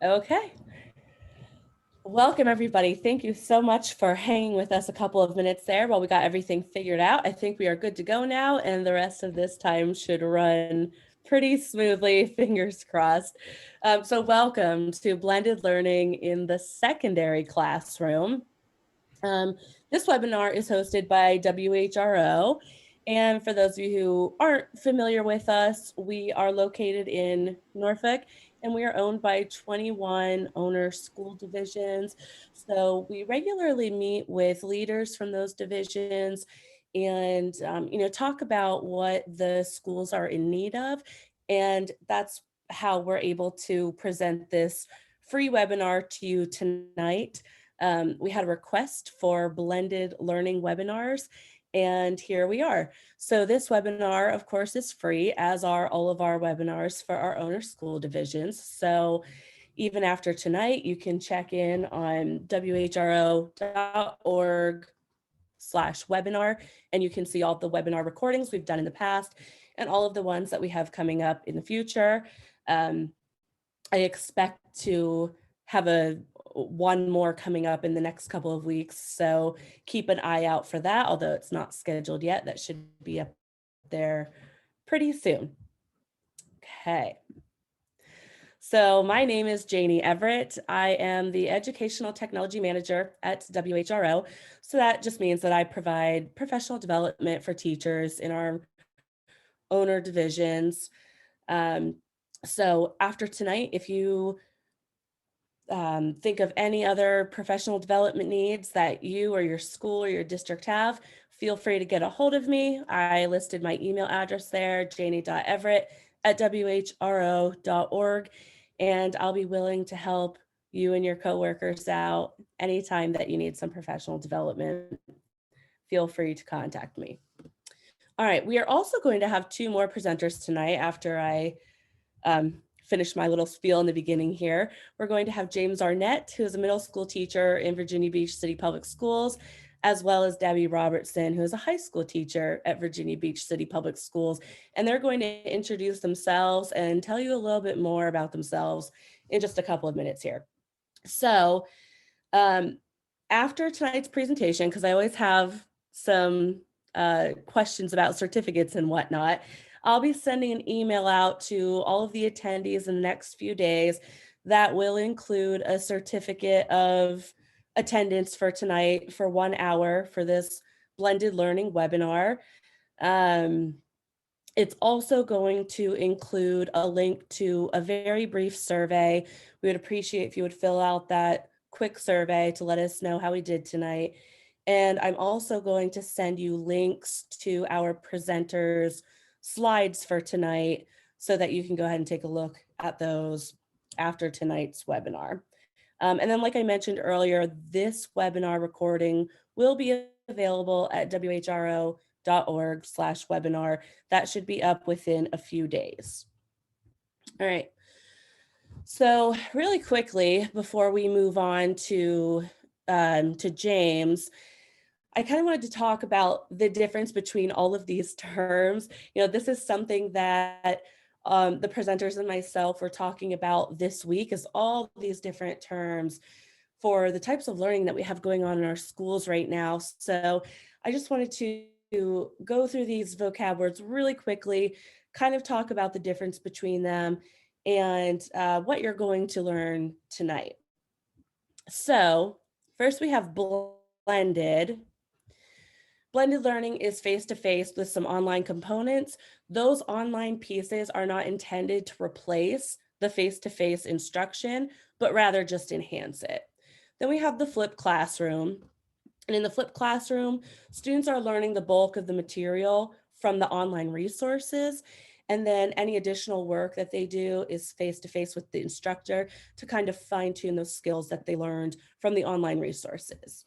Okay. Welcome, everybody. Thank you so much for hanging with us a couple of minutes there while we got everything figured out. I think we are good to go now, and the rest of this time should run pretty smoothly, fingers crossed. So welcome to Blended Learning in the Secondary Classroom. This webinar is hosted by WHRO. And for those of you who aren't familiar with us, we are located in Norfolk and we are owned by 21 owner school divisions. So we regularly meet with leaders from those divisions and talk about what the schools are in need of. And that's how we're able to present this free webinar to you tonight. We had a request for blended learning webinars, and here we are. So this webinar, of course, is free, as are all of our webinars for our owner school divisions. So even after tonight, you can check in on whro.org/webinar, and you can see all the webinar recordings we've done in the past and all of the ones that we have coming up in the future. I expect to have one more coming up in the next couple of weeks. So keep an eye out for that, although it's not scheduled yet. That should be up there pretty soon. Okay. So my name is Janie Everett. I am the Educational Technology Manager at WHRO. So that just means that I provide professional development for teachers in our owner divisions. So after tonight, if you think of any other professional development needs that you or your school or your district have, feel free to get a hold of me. I listed my email address there, janie.everett@whro.org, and I'll be willing to help you and your coworkers out anytime that you need some professional development. Feel free to contact me. All right, we are also going to have two more presenters tonight after I finish my little spiel in the beginning here. We're going to have James Arnett, who is a middle school teacher in Virginia Beach City Public Schools, as well as Debbie Robertson, who is a high school teacher at Virginia Beach City Public Schools. And they're going to introduce themselves and tell you a little bit more about themselves in just a couple of minutes here. So after tonight's presentation, because I always have some questions about certificates and whatnot, I'll be sending an email out to all of the attendees in the next few days that will include a certificate of attendance for tonight for 1 hour for this blended learning webinar. It's also going to include a link to a very brief survey. We would appreciate if you would fill out that quick survey to let us know how we did tonight. And I'm also going to send you links to our presenters' slides for tonight so that you can go ahead and take a look at those after tonight's webinar. And then, like I mentioned earlier, this webinar recording will be available at whro.org/webinar. That should be up within a few days. All right. So really quickly, before we move on to James, I kind of wanted to talk about the difference between all of these terms. This is something that the presenters and myself were talking about this week, is all these different terms for the types of learning that we have going on in our schools right now. So I just wanted to go through these vocab words really quickly, kind of talk about the difference between them and what you're going to learn tonight. So first we have blended. Blended learning is face-to-face with some online components. Those online pieces are not intended to replace the face-to-face instruction, but rather just enhance it. Then we have the flipped classroom. And in the flipped classroom, students are learning the bulk of the material from the online resources. And then any additional work that they do is face-to-face with the instructor to kind of fine-tune those skills that they learned from the online resources.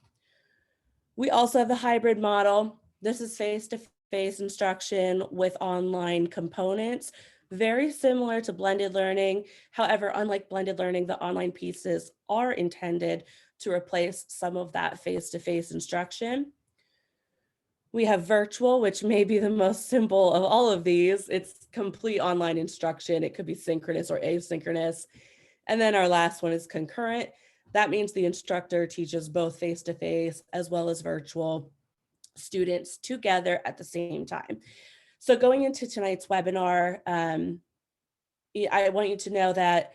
We also have the hybrid model. This is face-to-face instruction with online components, very similar to blended learning. However, unlike blended learning, the online pieces are intended to replace some of that face-to-face instruction. We have virtual, which may be the most simple of all of these. It's complete online instruction. It could be synchronous or asynchronous. And then our last one is concurrent. That means the instructor teaches both face-to-face as well as virtual students together at the same time. So going into tonight's webinar, I want you to know that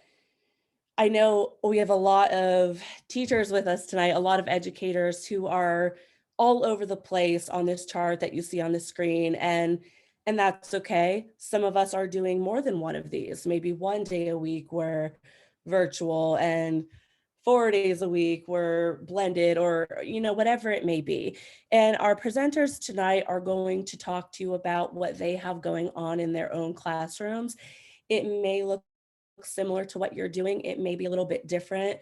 I know we have a lot of teachers with us tonight, a lot of educators who are all over the place on this chart that you see on the screen, and that's okay. Some of us are doing more than one of these. Maybe one day a week we're virtual and 4 days a week we're blended, or whatever it may be. And our presenters tonight are going to talk to you about what they have going on in their own classrooms. It may look similar to what you're doing. It may be a little bit different.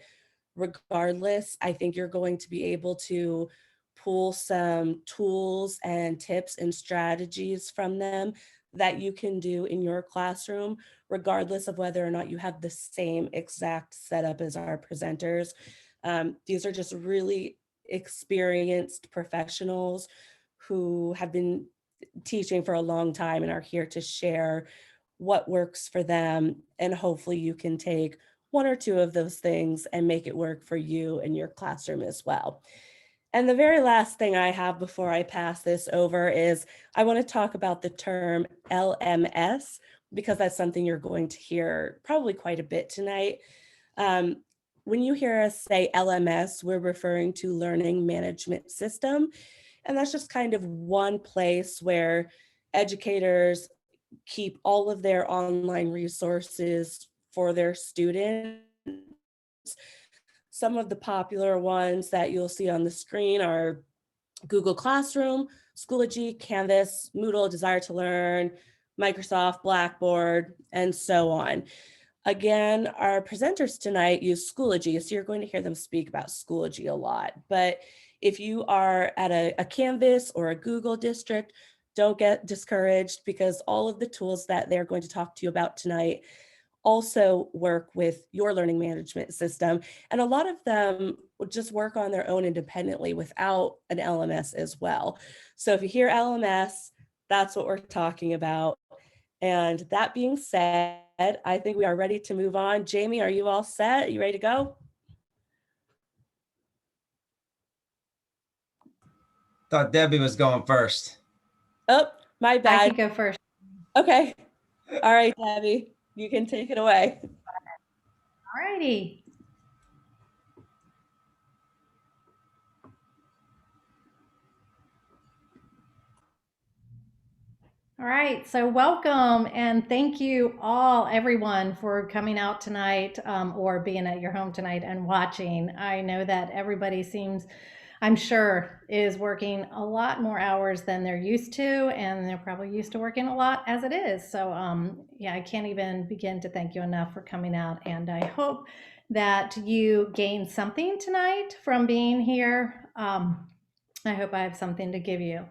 Regardless, I think you're going to be able to pull some tools and tips and strategies from them that you can do in your classroom, regardless of whether or not you have the same exact setup as our presenters. These are just really experienced professionals who have been teaching for a long time and are here to share what works for them. And hopefully you can take one or two of those things and make it work for you and your classroom as well. And the very last thing I have before I pass this over is I want to talk about the term LMS, because that's something you're going to hear probably quite a bit tonight. When you hear us say LMS, we're referring to Learning Management System. And that's just kind of one place where educators keep all of their online resources for their students. Some of the popular ones that you'll see on the screen are Google Classroom, Schoology, Canvas, Moodle, Desire to Learn, Microsoft, Blackboard, and so on. Again, our presenters tonight use Schoology, so you're going to hear them speak about Schoology a lot. But if you are at a Canvas or a Google district, don't get discouraged, because all of the tools that they're going to talk to you about tonight also work with your learning management system. And a lot of them will just work on their own independently without an LMS as well. So if you hear LMS, that's what we're talking about. And that being said, I think we are ready to move on. Jamie, are you all set? Are you ready to go? Thought Debbie was going first. Oh, my bad. I can go first. Okay. All right, Debbie, you can take it away. All righty. All right, so welcome and thank you all, everyone, for coming out tonight or being at your home tonight and watching. I know that everybody seems, I'm sure, is working a lot more hours than they're used to, and they're probably used to working a lot as it is. So yeah, I can't even begin to thank you enough for coming out, and I hope that you gained something tonight from being here. I hope I have something to give you.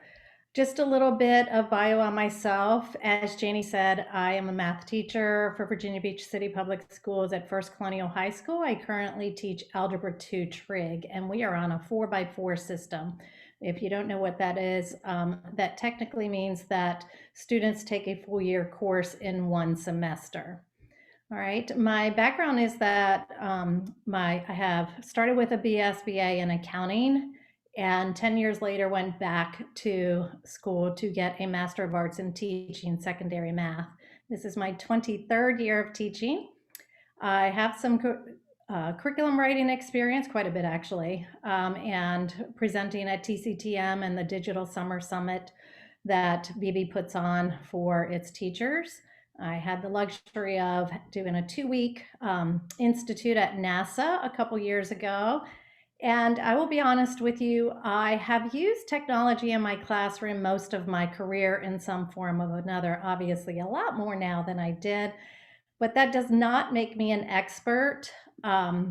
Just a little bit of bio on myself. As Janie said, I am a math teacher for Virginia Beach City Public Schools at First Colonial High School. I currently teach Algebra 2 Trig, and we are on a 4x4 system. If you don't know what that is, that technically means that students take a full year course in one semester. All right, my background is that I have started with a BSBA in accounting, and 10 years later went back to school to get a Master of Arts in Teaching Secondary Math. This is my 23rd year of teaching. I have some curriculum writing experience, quite a bit actually, and presenting at TCTM and the Digital Summer Summit that BB puts on for its teachers. I had the luxury of doing a 2-week institute at NASA a couple years ago. And I will be honest with you, I have used technology in my classroom most of my career in some form or another, obviously a lot more now than I did, but that does not make me an expert. I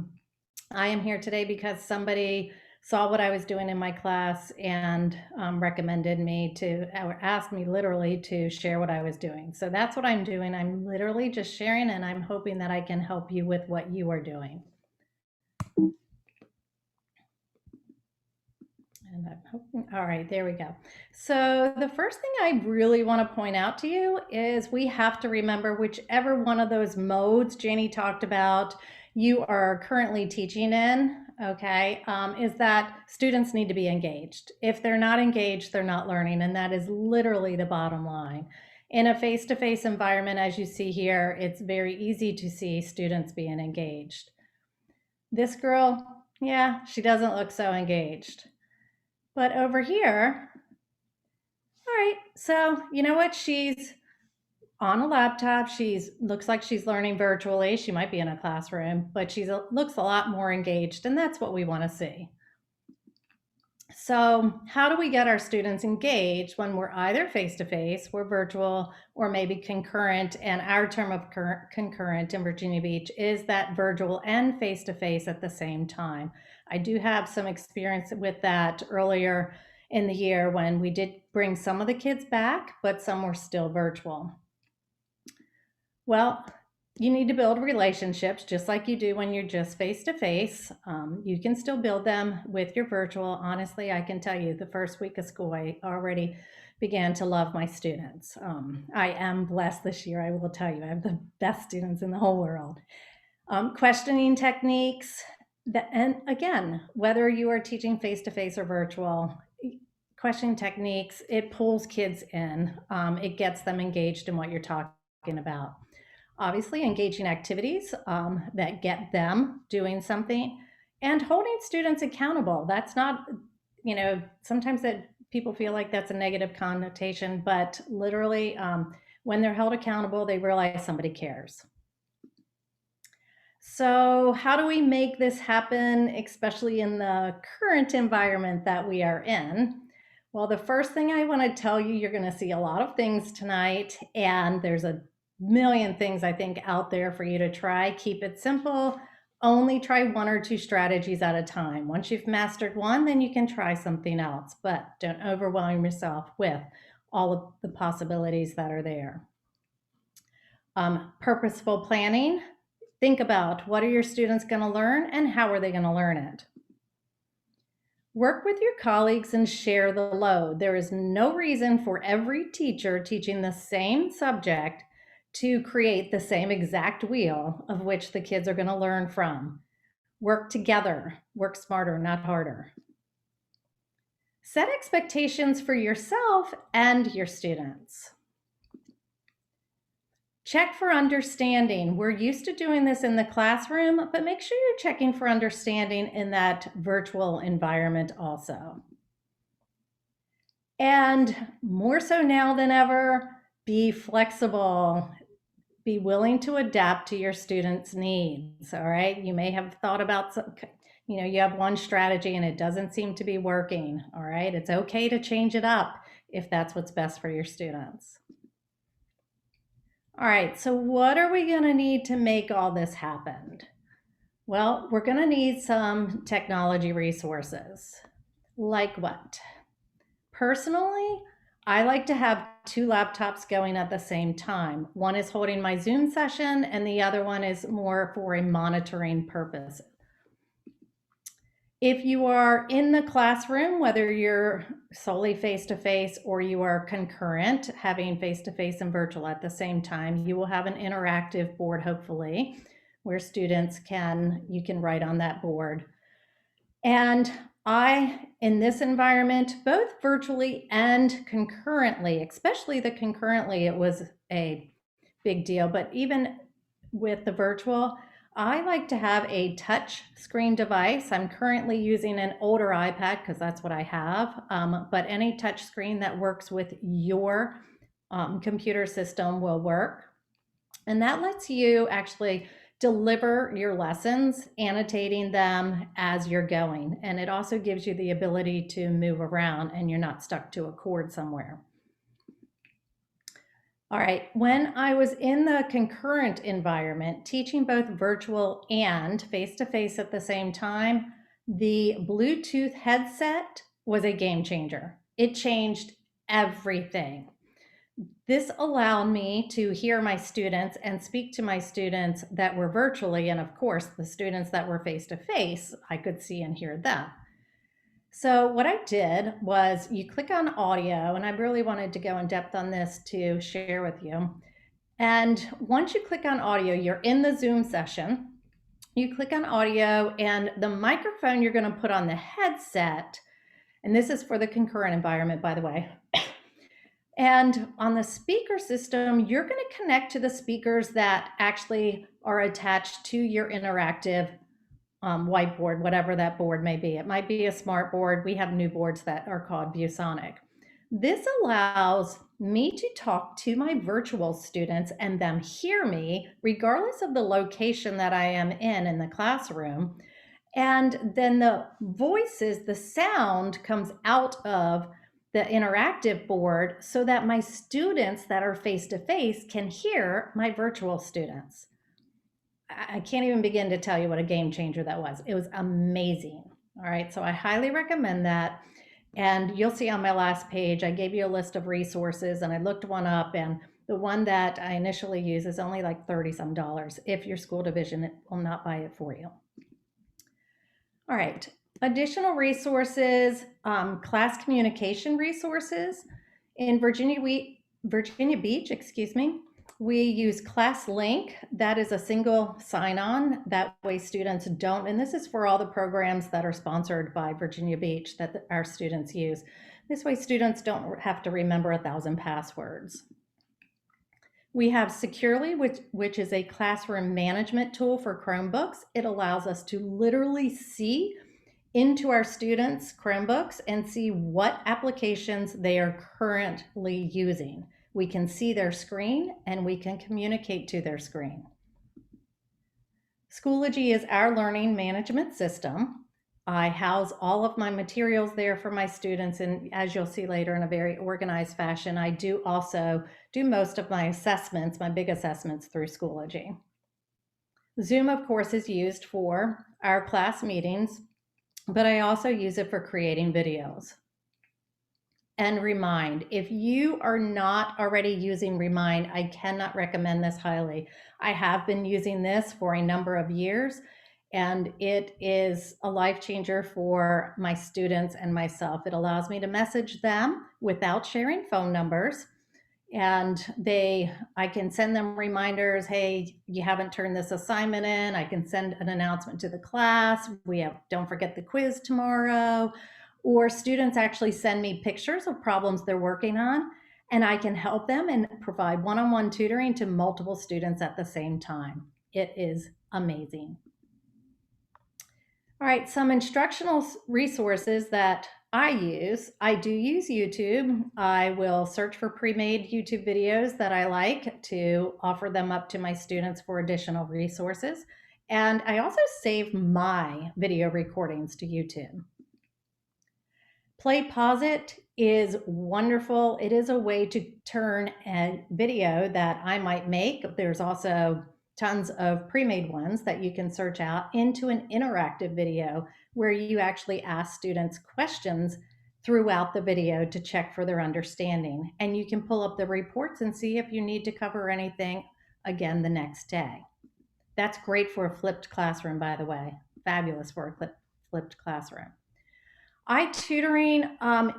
am here today because somebody saw what I was doing in my class and recommended me to, or asked me literally to share what I was doing. So that's what I'm doing. I'm literally just sharing, and I'm hoping that I can help you with what you are doing. And I've All right, there we go. So the first thing I really want to point out to you is we have to remember whichever one of those modes Janie talked about you are currently teaching in, okay, is that students need to be engaged. If they're not engaged, they're not learning, and that is literally the bottom line. In a face-to-face environment, as you see here, it's very easy to see students being engaged. This girl, yeah, she doesn't look so engaged. But over here, all right, so you know what? She's on a laptop. Looks like she's learning virtually. She might be in a classroom, but she looks a lot more engaged, and that's what we want to see. So how do we get our students engaged when we're either face-to-face, we're virtual, or maybe concurrent? And our term of concurrent in Virginia Beach is that virtual and face-to-face at the same time. I do have some experience with that earlier in the year when we did bring some of the kids back, but some were still virtual. Well, you need to build relationships just like you do when you're just face-to-face. You can still build them with your virtual. Honestly, I can tell you the first week of school, I already began to love my students. I am blessed this year, I will tell you. I have the best students in the whole world. Questioning techniques, and again, whether you are teaching face-to-face or virtual, questioning techniques, it pulls kids in. It gets them engaged in what you're talking about. Obviously, engaging activities that get them doing something, and holding students accountable. That's not, sometimes that people feel like that's a negative connotation, but literally when they're held accountable, they realize somebody cares. So how do we make this happen, especially in the current environment that we are in? Well, the first thing I want to tell you, you're going to see a lot of things tonight, and there's a million things I think out there for you to try. Keep it simple. Only try one or two strategies at a time. Once you've mastered one, then you can try something else, but don't overwhelm yourself with all of the possibilities that are there. Purposeful planning. Think about what are your students going to learn and how are they going to learn it. Work with your colleagues and share the load. There is no reason for every teacher teaching the same subject to create the same exact wheel of which the kids are going to learn from. Work together, work smarter, not harder. Set expectations for yourself and your students. Check for understanding. We're used to doing this in the classroom, but make sure you're checking for understanding in that virtual environment also. And more so now than ever, be flexible. Be willing to adapt to your students' needs, all right? You may have thought about, you have one strategy and it doesn't seem to be working, all right? It's okay to change it up if that's what's best for your students. All right, so what are we gonna need to make all this happen? Well, we're gonna need some technology resources. Like what? Personally, I like to have two laptops going at the same time. One is holding my Zoom session and the other one is more for a monitoring purpose. If you are in the classroom, whether you're solely face-to-face or you are concurrent, having face-to-face and virtual at the same time, you will have an interactive board, hopefully, where students you can write on that board. And in this environment, both virtually and concurrently, especially the concurrently, it was a big deal, but even with the virtual, I like to have a touch screen device. I'm currently using an older iPad because that's what I have, but any touch screen that works with your computer system will work. And that lets you actually deliver your lessons, annotating them as you're going. And it also gives you the ability to move around and you're not stuck to a cord somewhere. All right, when I was in the concurrent environment, teaching both virtual and face-to-face at the same time, the Bluetooth headset was a game changer. It changed everything. This allowed me to hear my students and speak to my students that were virtually, and of course, the students that were face-to-face, I could see and hear them. So what I did was you click on audio, and I really wanted to go in depth on this to share with you. And once you click on audio, you're in the Zoom session. You click on audio, and the microphone you're going to put on the headset, and this is for the concurrent environment, by the way. And on the speaker system, you're going to connect to the speakers that actually are attached to your interactive whiteboard, whatever that board may be. It might be a smart board. We have new boards that are called ViewSonic. This allows me to talk to my virtual students and them hear me regardless of the location that I am in the classroom. And then the voices, the sound comes out of the interactive board so that my students that are face to face can hear my virtual students. I can't even begin to tell you what a game changer that was. It was amazing. All right, so I highly recommend that. And you'll see on my last page, I gave you a list of resources and I looked one up, and the one that I initially use is only like $30 some. If your school division will not buy it for you. All right, additional resources, class communication resources. In Virginia Beach, we use ClassLink. That is a single sign-on. That way students don't, and this is for all the programs that are sponsored by Virginia Beach that our students use. This way students don't have to remember 1,000 passwords. We have Securely, which is a classroom management tool for Chromebooks. It allows us to literally see into our students' Chromebooks and see what applications they are currently using. We can see their screen and we can communicate to their screen. Schoology is our learning management system. I house all of my materials there for my students, and as you'll see later, in a very organized fashion. I do also do most of my assessments, my big assessments, through Schoology. Zoom, of course, is used for our class meetings, but I also use it for creating videos. And Remind. If you are not already using Remind, I cannot recommend this highly. I have been using this for a number of years, and it is a life changer for my students and myself. It allows me to message them without sharing phone numbers, and I can send them reminders. Hey, you haven't turned this assignment in. I can send an announcement to the class. Don't forget the quiz tomorrow. Or students actually send me pictures of problems they're working on, and I can help them and provide one-on-one tutoring to multiple students at the same time. It is amazing. All right, some instructional resources that I use. I do use YouTube. I will search for pre-made YouTube videos that I like to offer them up to my students for additional resources. And I also save my video recordings to YouTube. PlayPosit is wonderful. It is a way to turn a video that I might make. There's also tons of pre-made ones that you can search out into an interactive video where you actually ask students questions throughout the video to check for their understanding. And you can pull up the reports and see if you need to cover anything again the next day. That's great for a flipped classroom, by the way. Fabulous for a flipped classroom. iTutoring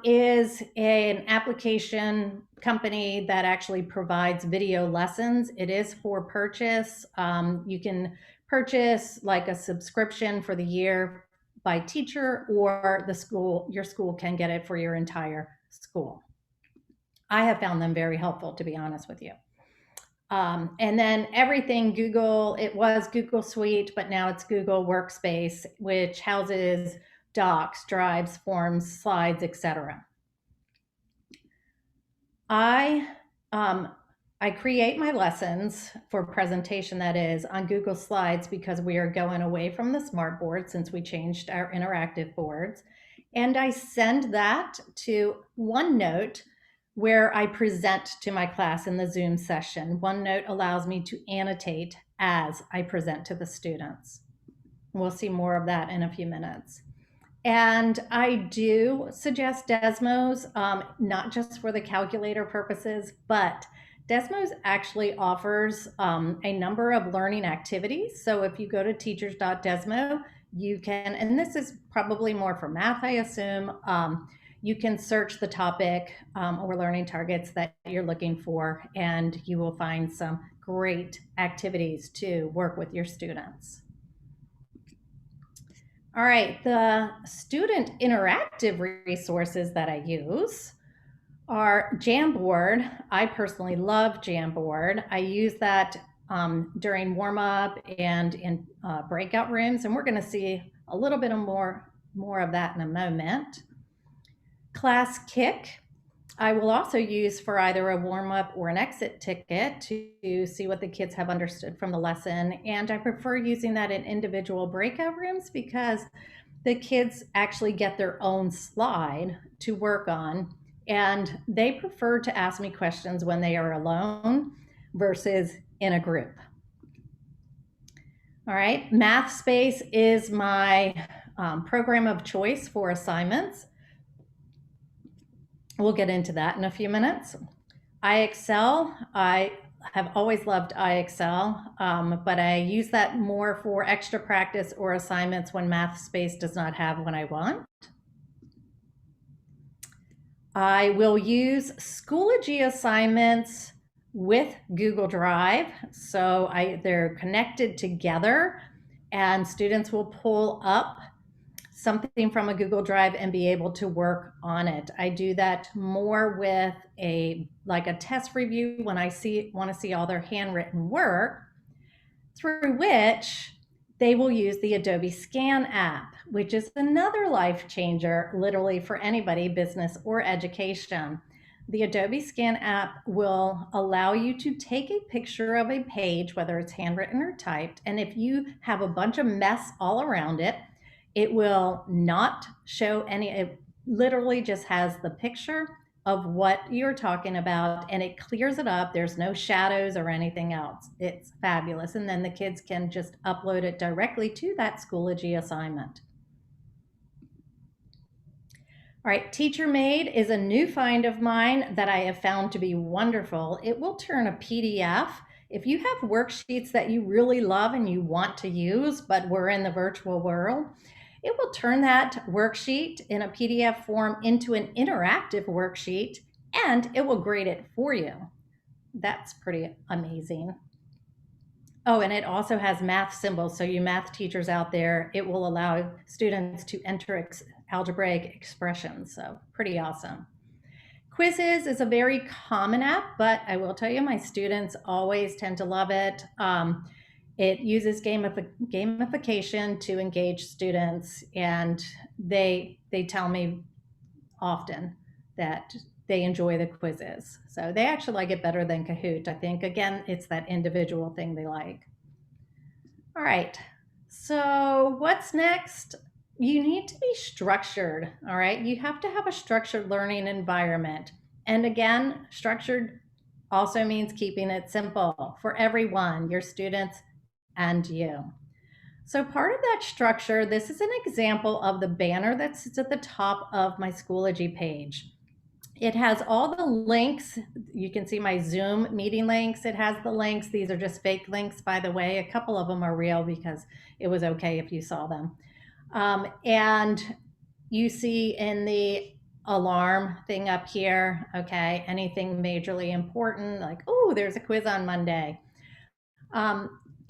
is an application company that actually provides video lessons. It is for purchase. You can purchase like a subscription for the year by teacher, or your school can get it for your entire school. I have found them very helpful, to be honest with you. And then everything Google, it was Google Suite, but now it's Google Workspace, which houses docs, drives, forms, slides, etc. I create my lessons for presentation, that is, on Google Slides, because we are going away from the smart board since we changed our interactive boards. And I send that to OneNote, where I present to my class in the Zoom session. OneNote allows me to annotate as I present to the students. We'll see more of that in a few minutes. And I do suggest Desmos, not just for the calculator purposes, but Desmos actually offers a number of learning activities. So if you go to teachers.desmo, you can, and this is probably more for math, I assume, you can search the topic or learning targets that you're looking for, and you will find some great activities to work with your students. All right, the student interactive resources that I use are Jamboard. I personally love Jamboard. I use that during warm up and in breakout rooms, and we're going to see a little bit more of that in a moment. ClassKick, I will also use for either a warm up or an exit ticket to see what the kids have understood from the lesson. And I prefer using that in individual breakout rooms because the kids actually get their own slide to work on, and they prefer to ask me questions when they are alone versus in a group. All right, MathSpace is my program of choice for assignments. We'll get into that in a few minutes. iExcel, I have always loved iExcel, but I use that more for extra practice or assignments when MathSpace does not have what I want. I will use Schoology assignments with Google Drive. So they're connected together, and students will pull up something from a Google Drive and be able to work on it. I do that more with a test review when I want to see all their handwritten work, through which they will use the Adobe Scan app, which is another life changer, literally for anybody, business or education. The Adobe Scan app will allow you to take a picture of a page, whether it's handwritten or typed, and if you have a bunch of mess all around it, it will not show any, it literally just has the picture of what you're talking about, and it clears it up. There's no shadows or anything else. It's fabulous. And then the kids can just upload it directly to that Schoology assignment. All right, TeacherMade is a new find of mine that I have found to be wonderful. It will turn a PDF. If you have worksheets that you really love and you want to use, but we're in the virtual world, it will turn that worksheet in a PDF form into an interactive worksheet, and it will grade it for you. That's pretty amazing. Oh, and it also has math symbols. So you math teachers out there, it will allow students to enter algebraic expressions. So pretty awesome. Quizzes is a very common app, but I will tell you, my students always tend to love it. It uses gamification to engage students, and they tell me often that they enjoy the quizzes. So they actually like it better than Kahoot. I think, again, it's that individual thing they like. All right, so what's next? You need to be structured, all right? You have to have a structured learning environment. And again, structured also means keeping it simple for everyone, your students and you. So part of that structure, this is an example of the banner that sits at the top of my Schoology page. It has all the links. You can see my Zoom meeting links. It has the links. These are just fake links, by the way. A couple of them are real because it was okay if you saw them. And you see in the alarm thing up here, okay, anything majorly important, like, oh, there's a quiz on Monday.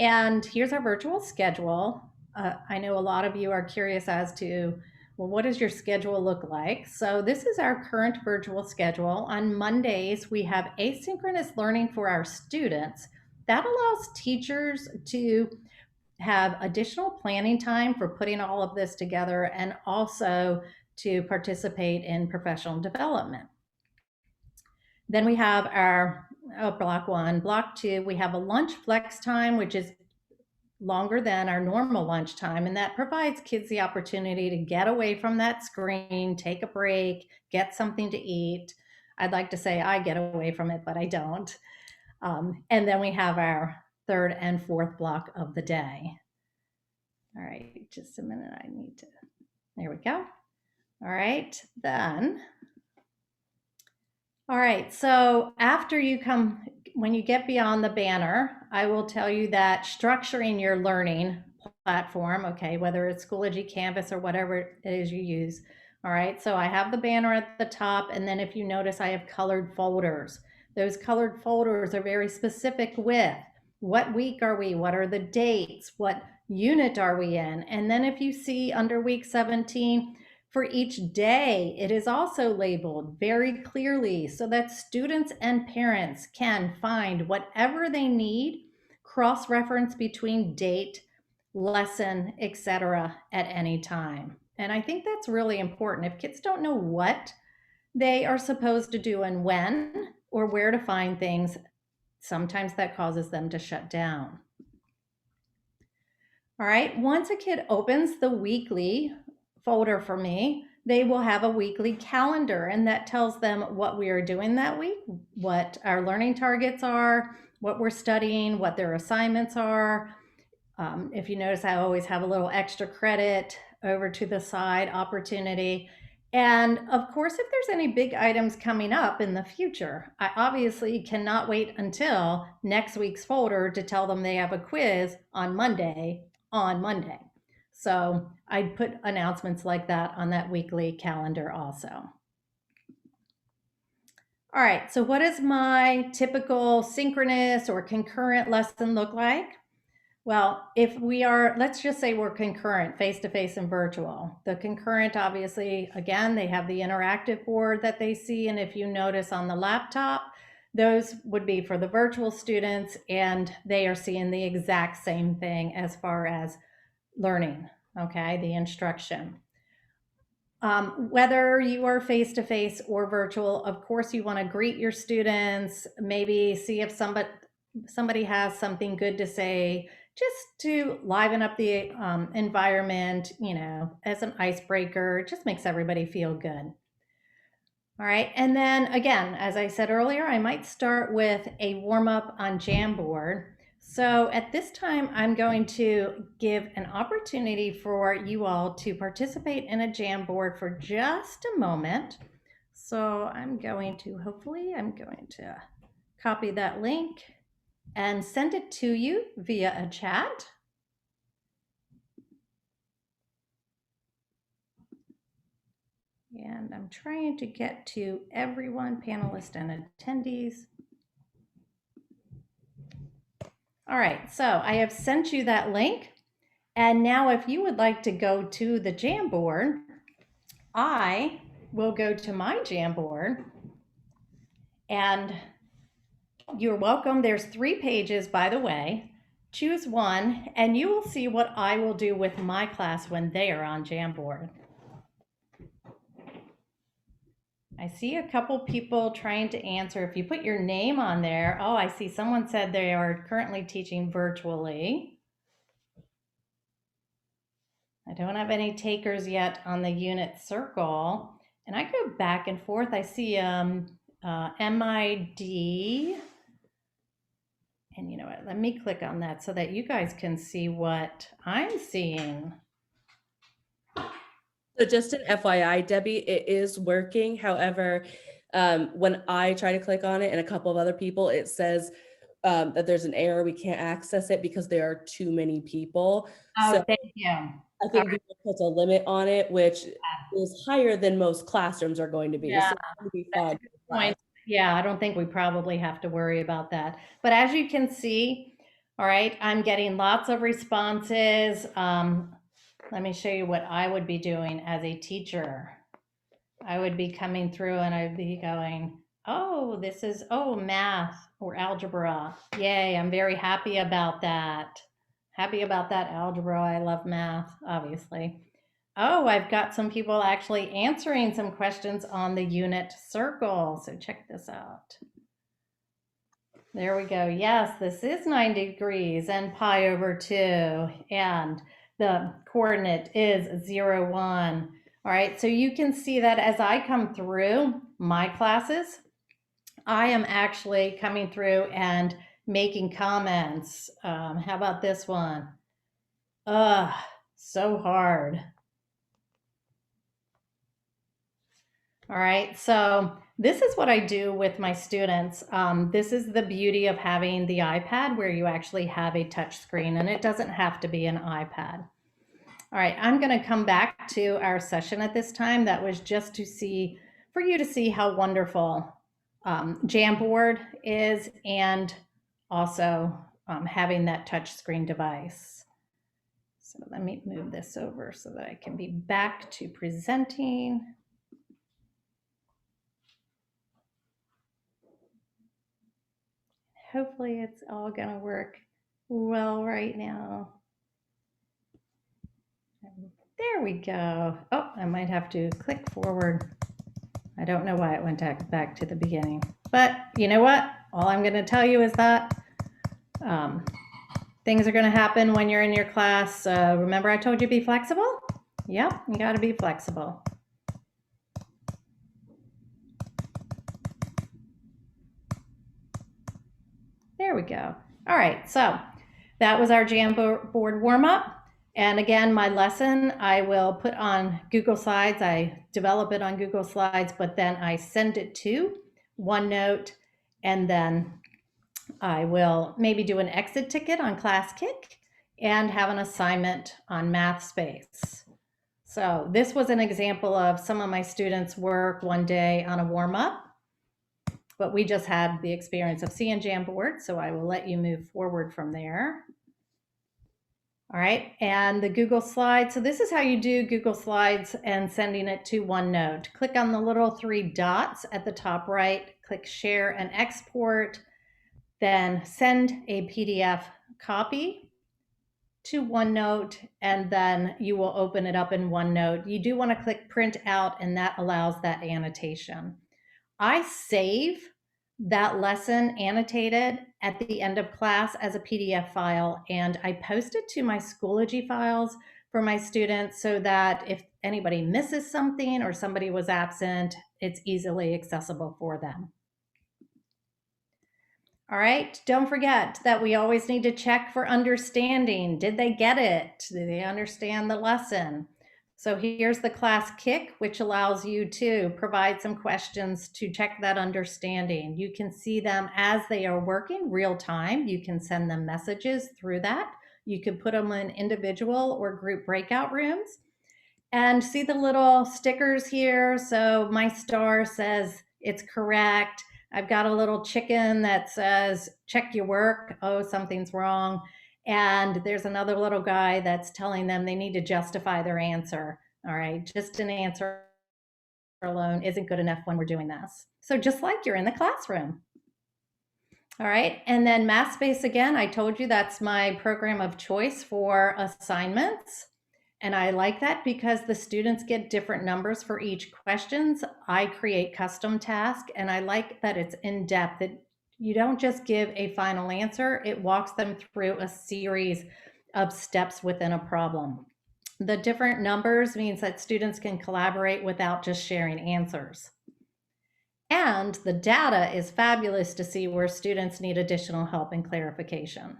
And here's our virtual schedule. I know a lot of you are curious as to, well, what does your schedule look like? So this is our current virtual schedule. On Mondays, we have asynchronous learning for our students. That allows teachers to have additional planning time for putting all of this together and also to participate in professional development. Then we have our block one. Block two, we have a lunch flex time, which is longer than our normal lunch time, and that provides kids the opportunity to get away from that screen, take a break, get something to eat. I'd like to say I get away from it, but I don't. And then we have our third and fourth block of the day. All right, just a minute, I need to, there we go. All right, then. All right, so after you come when you get beyond the banner, I will tell you that structuring your learning platform, okay, whether it's Schoology, Canvas, or whatever it is you use. All right, so I have the banner at the top, and then if you notice, I have colored folders. Those colored folders are very specific with what week are we, what are the dates, what unit are we in, and then if you see under week 17, for each day, it is also labeled very clearly so that students and parents can find whatever they need, cross-reference between date, lesson, etc. at any time. And I think that's really important. If kids don't know what they are supposed to do and when, or where to find things, sometimes that causes them to shut down. All right, once a kid opens the weekly folder for me, they will have a weekly calendar, and that tells them what we are doing that week, what our learning targets are, what we're studying, what their assignments are. If you notice, I always have a little extra credit over to the side opportunity. And of course, if there's any big items coming up in the future, I obviously cannot wait until next week's folder to tell them they have a quiz on Monday. So I'd put announcements like that on that weekly calendar also. All right, so what does my typical synchronous or concurrent lesson look like? Well, if we are, let's just say we're concurrent, face-to-face and virtual. The concurrent, obviously, again, they have the interactive board that they see. And if you notice on the laptop, those would be for the virtual students, and they are seeing the exact same thing as far as learning, okay, the instruction. Whether you are face-to-face or virtual, of course, you want to greet your students, maybe see if somebody has something good to say, just to liven up the environment, you know, as an icebreaker. It just makes everybody feel good. All right, and then again, as I said earlier, I might start with a warm-up on Jamboard. So at this time, I'm going to give an opportunity for you all to participate in a Jamboard for just a moment. So I'm going to copy that link and send it to you via a chat. And I'm trying to get to everyone, panelists and attendees. All right, so I have sent you that link. And now if you would like to go to the Jamboard, I will go to my Jamboard. And you're welcome. There's 3 pages, by the way. Choose one, and you will see what I will do with my class when they are on Jamboard. I see a couple people trying to answer. If you put your name on there, oh, I see someone said they are currently teaching virtually. I don't have any takers yet on the unit circle. And I go back and forth. I see MID. And you know what, let me click on that so that you guys can see what I'm seeing. So just an FYI, Debbie, it is working. However, when I try to click on it and a couple of other people, it says that there's an error. We can't access it because there are too many people. Oh, so thank you. I think Google puts a limit on it, which is higher than most classrooms are going to be. Yeah, so it'll be fine. that's a good point. Yeah, I don't think we probably have to worry about that. But as you can see, all right, I'm getting lots of responses. Let me show you what I would be doing as a teacher. I would be coming through and I'd be going, oh, this is, oh, math or algebra. Yay, I'm very happy about that. Happy about that algebra. I love math, obviously. Oh, I've got some people actually answering some questions on the unit circle. So check this out. There we go. Yes, this is 90 degrees and pi over 2. And the coordinate is 0, 1. All right, so you can see that as I come through my classes, I am actually coming through and making comments. How about this one? So hard. All right, so this is what I do with my students. This is the beauty of having the iPad where you actually have a touch screen, and it doesn't have to be an iPad. All right, I'm going to come back to our session at this time. That was just to see, for you to see how wonderful Jamboard is, and also having that touch screen device. So let me move this over so that I can be back to presenting. Hopefully it's all gonna work well right now. There we go. Oh, I might have to click forward. I don't know why it went back to the beginning, but you know what? All I'm gonna tell you is that things are gonna happen when you're in your class. Remember I told you be flexible? Yep, you gotta be flexible. There we go. All right, so that was our Jamboard warm-up. And again, my lesson, I will put on Google Slides. I develop it on Google Slides, but then I send it to OneNote, and then I will maybe do an exit ticket on ClassKick and have an assignment on MathSpace. So this was an example of some of my students' work one day on a warm-up, but we just had the experience of seeing Jamboard, so I will let you move forward from there. All right, and the Google Slides. So this is how you do Google Slides and sending it to OneNote. Click on the little 3 dots at the top right, click Share and Export, then send a PDF copy to OneNote, and then you will open it up in OneNote. You do want to click Print Out, and that allows that annotation. I save that lesson annotated at the end of class as a PDF file, and I post it to my Schoology files for my students so that if anybody misses something or somebody was absent, it's easily accessible for them. All right, don't forget that we always need to check for understanding. Did they get it? Did they understand the lesson? So here's the ClassKick, which allows you to provide some questions to check that understanding. You can see them as they are working real time. You can send them messages through that. You can put them in individual or group breakout rooms and see the little stickers here. So my star says it's correct. I've got a little chicken that says, check your work. Oh, something's wrong. And there's another little guy that's telling them they need to justify their answer. All right, just an answer alone isn't good enough when we're doing this. So just like you're in the classroom. All right, and then MathSpace again, I told you that's my program of choice for assignments. And I like that because the students get different numbers for each questions. I create custom tasks, and I like that it's in depth. You don't just give a final answer, it walks them through a series of steps within a problem. The different numbers means that students can collaborate without just sharing answers. And the data is fabulous to see where students need additional help and clarification.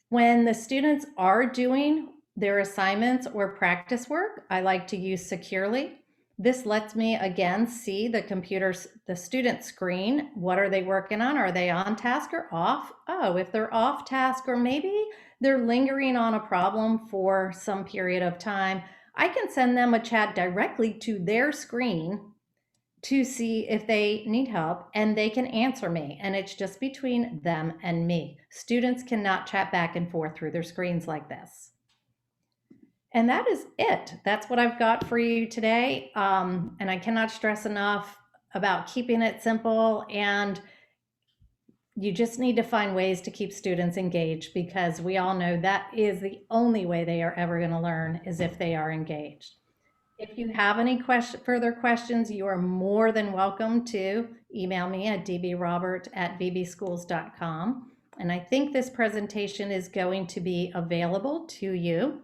When the students are doing their assignments or practice work, I like to use Securely. This lets me again see the student screen. What are they working on? Are they on task or off? Oh, if they're off task, or maybe they're lingering on a problem for some period of time, I can send them a chat directly to their screen to see if they need help, and they can answer me, and it's just between them and me. Students cannot chat back and forth through their screens like this. And that is it. That's what I've got for you today. And I cannot stress enough about keeping it simple, and you just need to find ways to keep students engaged, because we all know that is the only way they are ever going to learn, is if they are engaged. If you have any further questions, you are more than welcome to email me at dbrobert@vbschools.com. And I think this presentation is going to be available to you.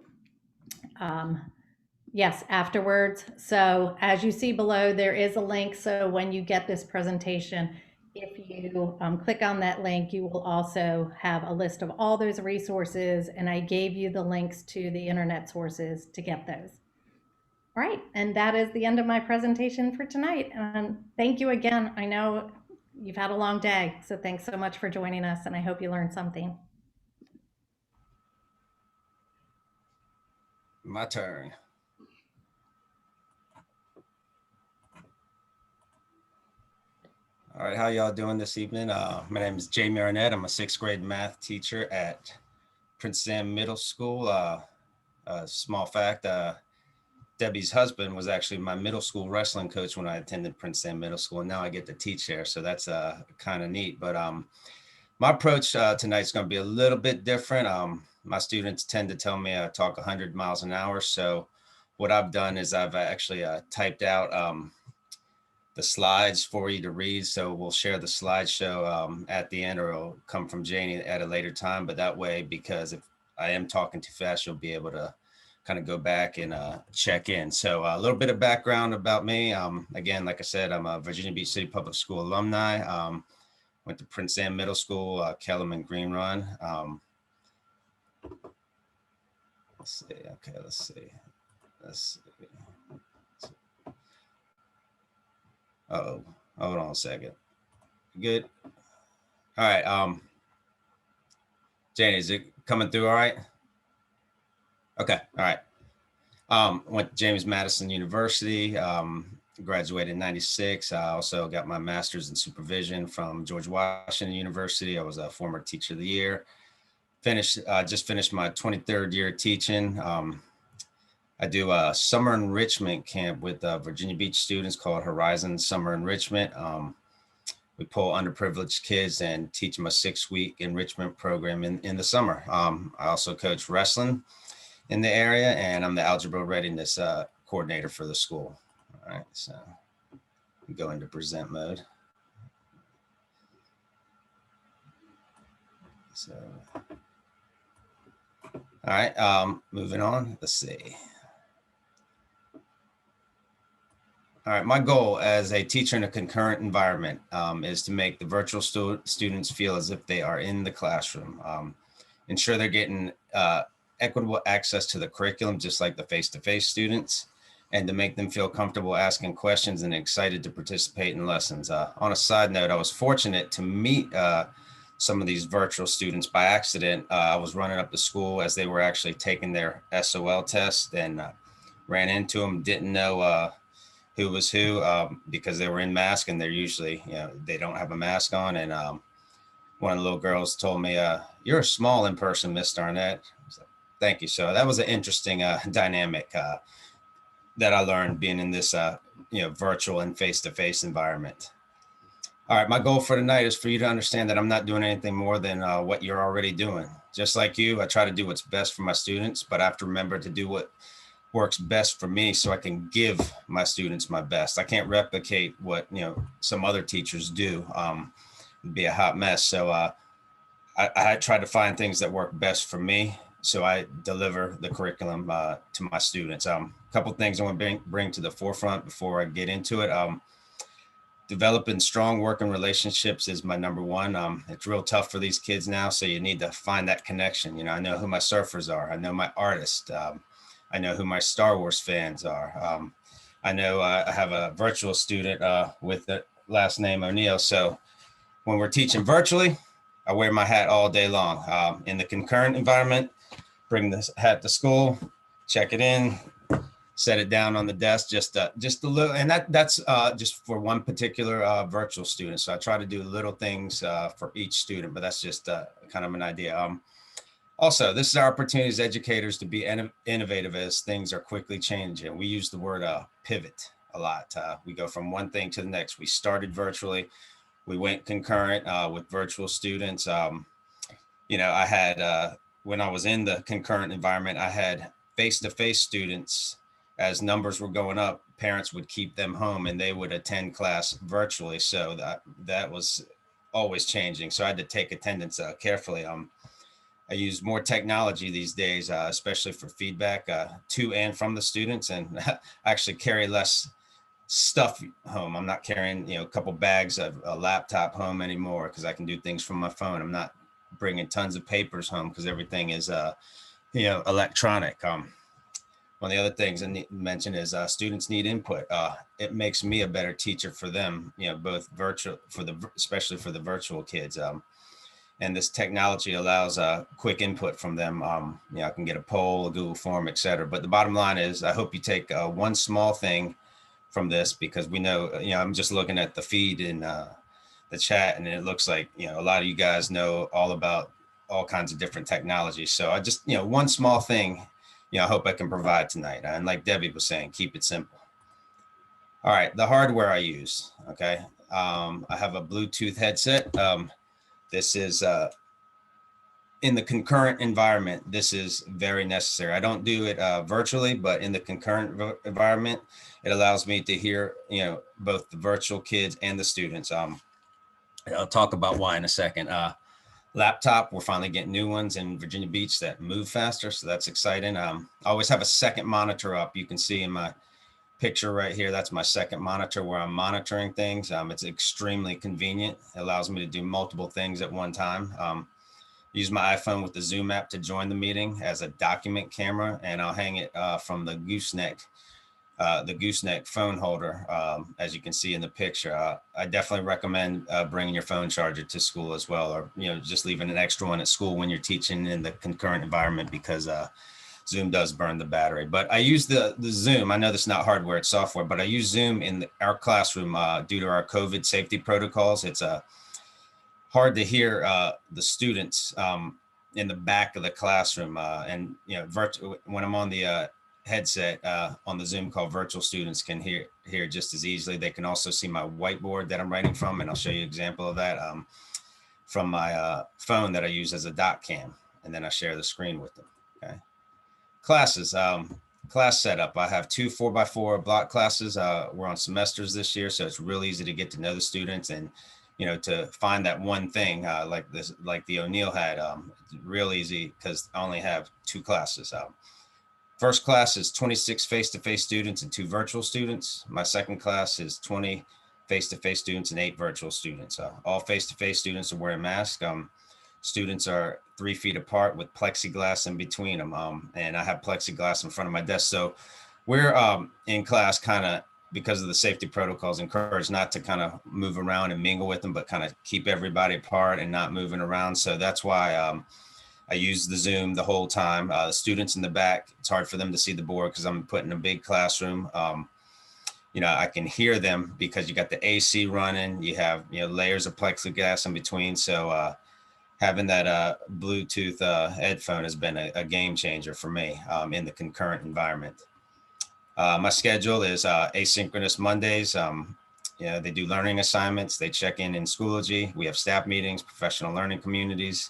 Yes, afterwards. So as you see below, there is a link. So when you get this presentation, if you click on that link, you will also have a list of all those resources. And I gave you the links to the internet sources to get those. All right, and that is the end of my presentation for tonight. Thank you again. I know you've had a long day, so thanks so much for joining us, and I hope you learned something. My turn. All right, how y'all doing this evening? My name is Jamie Arnett. I'm a 6th grade math teacher at Prince Sam Middle School. Small fact, Debbie's husband was actually my middle school wrestling coach when I attended Prince Sam Middle School, and now I get to teach there, so that's kind of neat. But my approach tonight is going to be a little bit different. My students tend to tell me I talk 100 miles an hour, so what I've done is I've actually typed out the slides for you to read. So we'll share the slideshow at the end, or it'll come from Janie at a later time. But that way, because if I am talking too fast, you'll be able to kind of go back and check in. So a little bit of background about me. Again, like I said, I'm a Virginia Beach City Public School alumni. Went to Prince Sam Middle School, Kellam and Green Run. Let's see. Okay, let's see. Oh, hold on a second. Good. All right. Janie, is it coming through all right? Okay. All right. Went to James Madison University, graduated in 96. I also got my master's in supervision from George Washington University. I was a former teacher of the year. Just finished my 23rd year teaching. I do a summer enrichment camp with Virginia Beach students called Horizon Summer Enrichment. We pull underprivileged kids and teach them a 6-week enrichment program in the summer. I also coach wrestling in the area, and I'm the algebra readiness coordinator for the school. All right, so we go into present mode. So, all right, moving on, let's see. All right, my goal as a teacher in a concurrent environment is to make the virtual students feel as if they are in the classroom, ensure they're getting equitable access to the curriculum, just like the face-to-face students, and to make them feel comfortable asking questions and excited to participate in lessons. On a side note, I was fortunate to meet some of these virtual students by accident. I was running up to school as they were actually taking their SOL test, and ran into them, didn't know who was who because they were in mask, and they're usually, they don't have a mask on. And one of the little girls told me, "You're small in person, Miss Arnett." I was like, "Thank you." So that was an interesting dynamic that I learned being in this virtual and face-to-face environment. All right, my goal for tonight is for you to understand that I'm not doing anything more than what you're already doing. Just like you, I try to do what's best for my students, but I have to remember to do what works best for me so I can give my students my best. I can't replicate what some other teachers do. It'd be a hot mess. So I try to find things that work best for me, so I deliver the curriculum to my students. A couple of things I want to bring to the forefront before I get into it. Developing strong working relationships is my number one. It's real tough for these kids now, so you need to find that connection. I know who my surfers are. I know my artists. I know who my Star Wars fans are. I know I have a virtual student with the last name O'Neill. So when we're teaching virtually, I wear my hat all day long. In the concurrent environment, bring the hat to school, check it in, set it down on the desk, just a little, and that's just for one particular virtual student. So I try to do little things for each student, but that's just kind of an idea. Also, this is our opportunity as educators to be innovative as things are quickly changing. We use the word pivot a lot. We go from one thing to the next. We started virtually. We went concurrent with virtual students. I had, when I was in the concurrent environment, I had face-to-face students. As numbers were going up, parents would keep them home and they would attend class virtually. So that was always changing. So I had to take attendance carefully. I use more technology these days, especially for feedback to and from the students, and I actually carry less stuff home. I'm not carrying, a couple bags of a laptop home anymore because I can do things from my phone. I'm not bringing tons of papers home because everything is, electronic. One one of the other things I need to mention is students need input. It makes me a better teacher for them, both virtual especially for the virtual kids. And this technology allows quick input from them. I can get a poll, a Google form, et cetera. But the bottom line is I hope you take one small thing from this, because we know, I'm just looking at the feed in the chat, and it looks like, a lot of you guys know all about all kinds of different technologies. So I just, one small thing, I hope I can provide tonight. And like Debbie was saying, keep it simple. All right, the hardware I use, okay. I have a Bluetooth headset. This is in the concurrent environment, this is very necessary. I don't do it virtually, but in the concurrent environment, it allows me to hear, both the virtual kids and the students. I'll talk about why in a second. Laptop, we're finally getting new ones in Virginia Beach that move faster, so that's exciting. I always have a second monitor up. You can see in my picture right here, that's my second monitor where I'm monitoring things. It's extremely convenient. It allows me to do multiple things at one time. Use my iPhone with the Zoom app to join the meeting as a document camera, and I'll hang it from the gooseneck phone holder, as you can see in the picture. I definitely recommend bringing your phone charger to school as well, or just leaving an extra one at school when you're teaching in the concurrent environment, because Zoom does burn the battery. But I use the Zoom. I know this is not hardware, it's software, but I use Zoom in our classroom due to our COVID safety protocols. It's hard to hear the students in the back of the classroom, and when I'm on the headset on the Zoom call, virtual students can hear just as easily. They can also see my whiteboard that I'm writing from, and I'll show you an example of that from my phone that I use as a dot cam, and then I share the screen with them. Okay. Classes, class setup. I have 2 4x4 block classes. We're on semesters this year, so it's really easy to get to know the students, and to find that one thing like the O'Neill had. It's real easy because I only have 2 classes. First class is 26 face-to-face students and 2 virtual students. My second class is 20 face-to-face students and 8 virtual students. All face-to-face students are wearing masks. Students are 3 feet apart with plexiglass in between them. And I have plexiglass in front of my desk. So we're in class kind of, because of the safety protocols, encouraged not to kind of move around and mingle with them, but kind of keep everybody apart and not moving around. So that's why I use the Zoom the whole time. The students in the back, it's hard for them to see the board because I'm put in a big classroom. I can hear them because you got the AC running. You have layers of plexiglass in between. So having that Bluetooth headphone has been a game changer for me in the concurrent environment. My schedule is asynchronous Mondays. They do learning assignments. They check in Schoology. We have staff meetings, professional learning communities.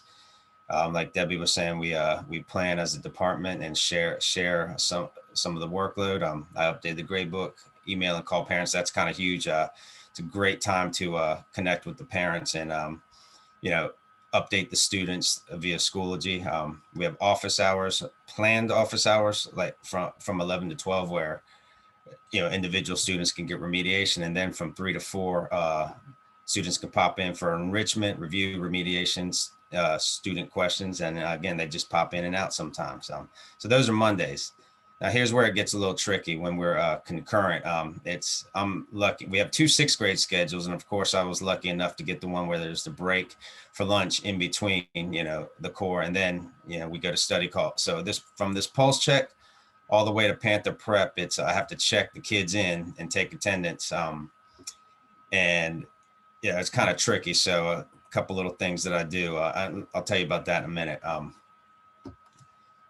Like Debbie was saying, we plan as a department and share some of the workload. I update the grade book, email and call parents. That's kind of huge. It's a great time to connect with the parents and update the students via Schoology. We have office hours, planned office hours, like from 11 to 12, where individual students can get remediation, and then from 3 to 4, students can pop in for enrichment, review, remediations, student questions, and again, they just pop in and out sometimes. So those are Mondays. Now here's where it gets a little tricky when we're concurrent. I'm lucky. We have 2 6th grade schedules, and of course, I was lucky enough to get the one where there's the break for lunch in between, the core, and then we go to study call. So from this pulse check all the way to Panther Prep, I have to check the kids in and take attendance, and it's kind of tricky. So a couple little things that I do. I'll tell you about that in a minute.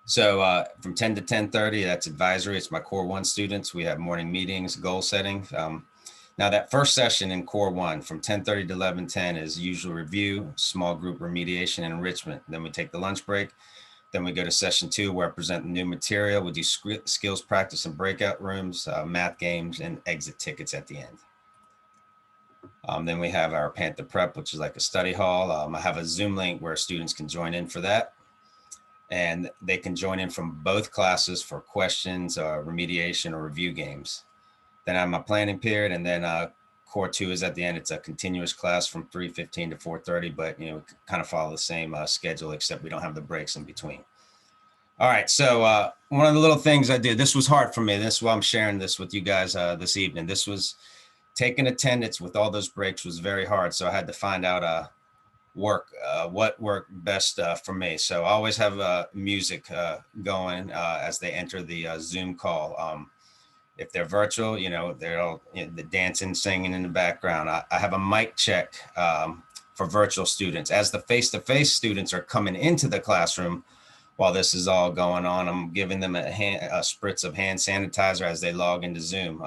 So from 10 to 10:30, that's advisory. It's my Core 1 students. We have morning meetings, goal setting. Now that first session in Core 1 from 10:30 to 11:10 is usual review, small group remediation and enrichment. Then we take the lunch break. Then we go to session 2 where I present the new material. We do skills practice in breakout rooms, math games, and exit tickets at the end. Then we have our Panther Prep, which is like a study hall. I have a Zoom link where students can join in for that. And they can join in from both classes for questions or remediation or review games. Then I have my planning period, and then Core 2 is at the end. It's a continuous class from 3:15 to 4:30, but we kind of follow the same schedule, except we don't have the breaks in between. All right. So one of the little things I did, this was hard for me. This is why I'm sharing this with you guys this evening. This was taking attendance with all those breaks was very hard. So I had to find out what worked best for me. So I always have music going as they enter the Zoom call. If they're virtual, they're all the dancing, singing in the background. I have a mic check for virtual students. As the face-to-face students are coming into the classroom, while this is all going on, I'm giving them a spritz of hand sanitizer as they log into Zoom.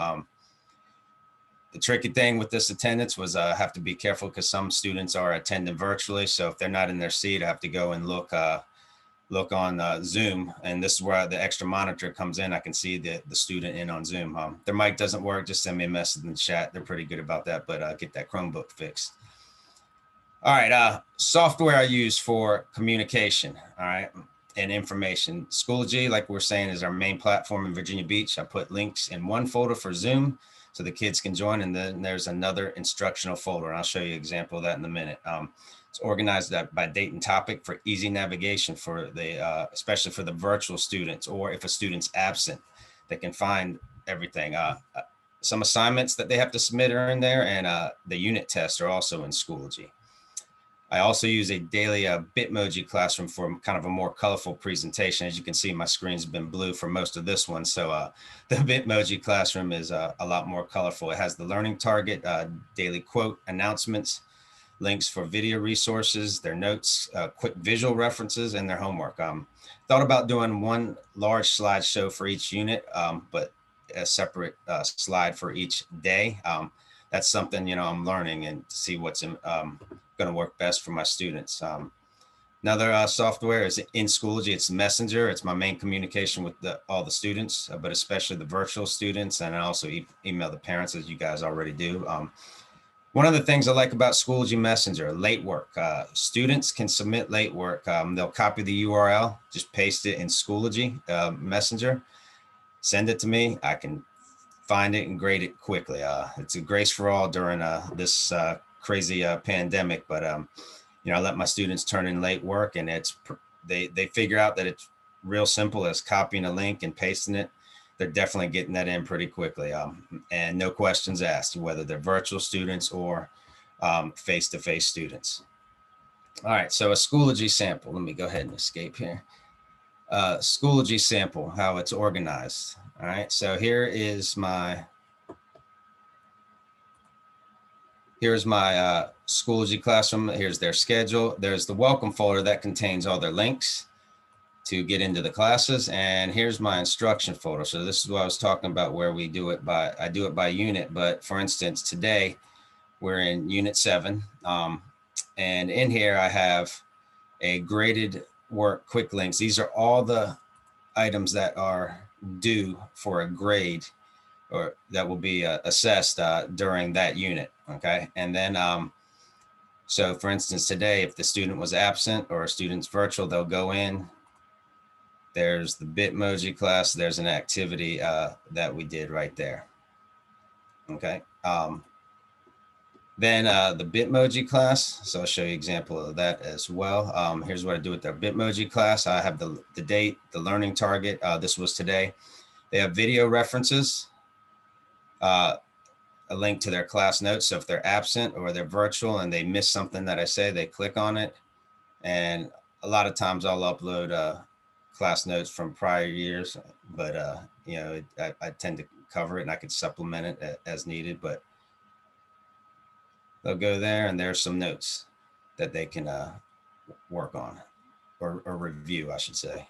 The tricky thing with this attendance was I have to be careful because some students are attending virtually. So if they're not in their seat, I have to go and look on Zoom. And this is where the extra monitor comes in. I can see the student in on Zoom. Their mic doesn't work, just send me a message in the chat. They're pretty good about that, but get that Chromebook fixed. All right, software I use for communication, all right, and information. Schoology, like we're saying, is our main platform in Virginia Beach. I put links in one folder for Zoom so the kids can join, and then there's another instructional folder. And I'll show you an example of that in a minute. It's organized by date and topic for easy navigation for the, especially for the virtual students, or if a student's absent, they can find everything. Some assignments that they have to submit are in there, and the unit tests are also in Schoology. I also use a daily Bitmoji classroom for kind of a more colorful presentation. As you can see, my screen's been blue for most of this one. So the Bitmoji classroom is a lot more colorful. It has the learning target, daily quote, announcements, links for video resources, their notes, quick visual references, and their homework. Thought about doing one large slideshow for each unit, but a separate slide for each day. That's something, I'm learning and see what's going to work best for my students. Another software is in Schoology. It's Messenger. It's my main communication with all the students, but especially the virtual students. And I also email the parents, as you guys already do. One of the things I like about Schoology Messenger, late work. Students can submit late work. They'll copy the URL, just paste it in Schoology Messenger, send it to me. I can find it and grade it quickly. It's a grace for all during this crazy pandemic, but I let my students turn in late work, and they figure out that it's real simple as copying a link and pasting it. They're definitely getting that in pretty quickly, and no questions asked, whether they're virtual students or face-to-face students. All right, so a Schoology sample. Let me go ahead and escape here. Schoology sample, how it's organized. All right, so here's my Schoology classroom. Here's their schedule. There's the welcome folder that contains all their links to get into the classes. And here's my instruction folder. So this is what I was talking about, where we do it by, I do it by unit, but for instance, today we're in unit 7. And in here I have a graded work quick links. These are all the items that are due for a grade, or that will be assessed during that unit. Okay. And then, so for instance, today, if the student was absent or a student's virtual, they'll go in. There's the Bitmoji class. There's an activity that we did right there. Okay. Then the Bitmoji class. So I'll show you an example of that as well. Here's what I do with their Bitmoji class. I have the date, the learning target. This was today. They have video references, a link to their class notes. So if they're absent or they're virtual and they miss something that I say, they click on it. And a lot of times I'll upload class notes from prior years, but I tend to cover it, and I could supplement it as needed, but they'll go there and there's some notes that they can work on or review, I should say.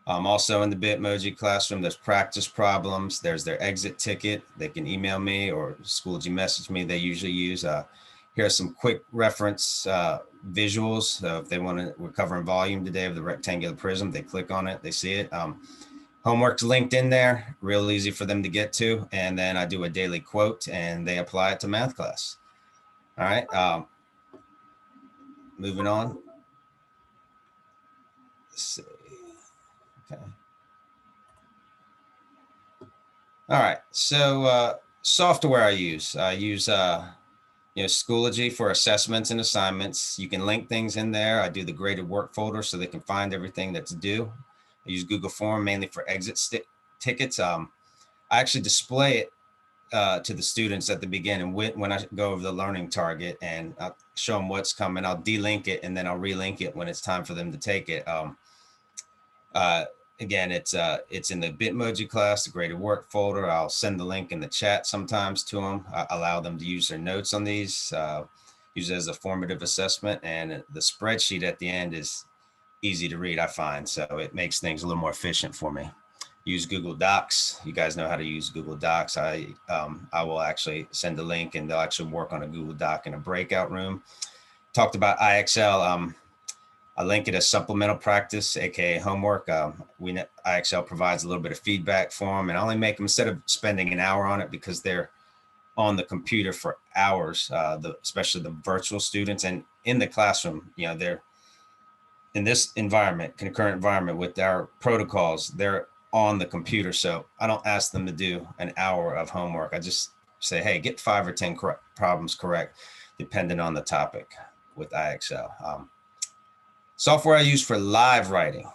Also in the Bitmoji classroom, there's practice problems. There's their exit ticket. They can email me or Schoology message me. They usually use, here are some quick reference visuals. So if they want to, we're covering volume today of the rectangular prism. They click on it, they see it. Homework's linked in there, real easy for them to get to. And then I do a daily quote and they apply it to math class. All right, moving on. Let's see. Okay. All right, so software I use Schoology for assessments and assignments. You can link things in there. I do the graded work folder so they can find everything that's due. I use Google Form mainly for exit tickets. I actually display it to the students at the beginning when I go over the learning target, and I'll show them what's coming. I'll delink it and then I'll relink it when it's time for them to take it. Again, it's in the Bitmoji class, the graded work folder. I'll send the link in the chat sometimes to them, allow them to use their notes on these, use it as a formative assessment. And the spreadsheet at the end is easy to read, I find. So it makes things a little more efficient for me. Use Google Docs. You guys know how to use Google Docs. I will actually send a link and they'll actually work on a Google Doc in a breakout room. Talked about IXL. I link it as supplemental practice, aka homework. IXL provides a little bit of feedback for them, and I only make them, instead of spending an hour on it, because they're on the computer for hours, especially the virtual students, and in the classroom, they're in this environment, concurrent environment with our protocols, they're on the computer. So I don't ask them to do an hour of homework. I just say, hey, get 5 or 10 problems correct, depending on the topic with IXL. Software I use for live writing.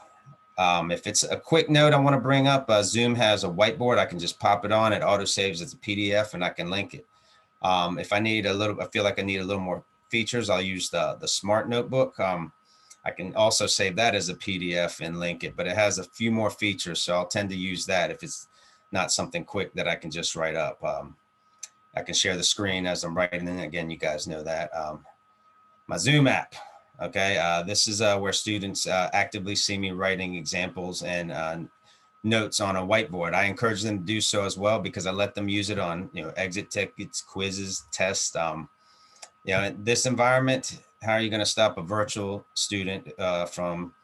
If it's a quick note I want to bring up, Zoom has a whiteboard. I can just pop it on, it auto saves as a PDF, and I can link it. If I feel like I need a little more features, I'll use the Smart Notebook. I can also save that as a PDF and link it, but it has a few more features, so I'll tend to use that if it's not something quick that I can just write up. I can share the screen as I'm writing, and again, you guys know that. My Zoom app, okay? This is where students actively see me writing examples and notes on a whiteboard. I encourage them to do so as well, because I let them use it on exit tickets, quizzes, tests. In this environment, how are you going to stop a virtual student from,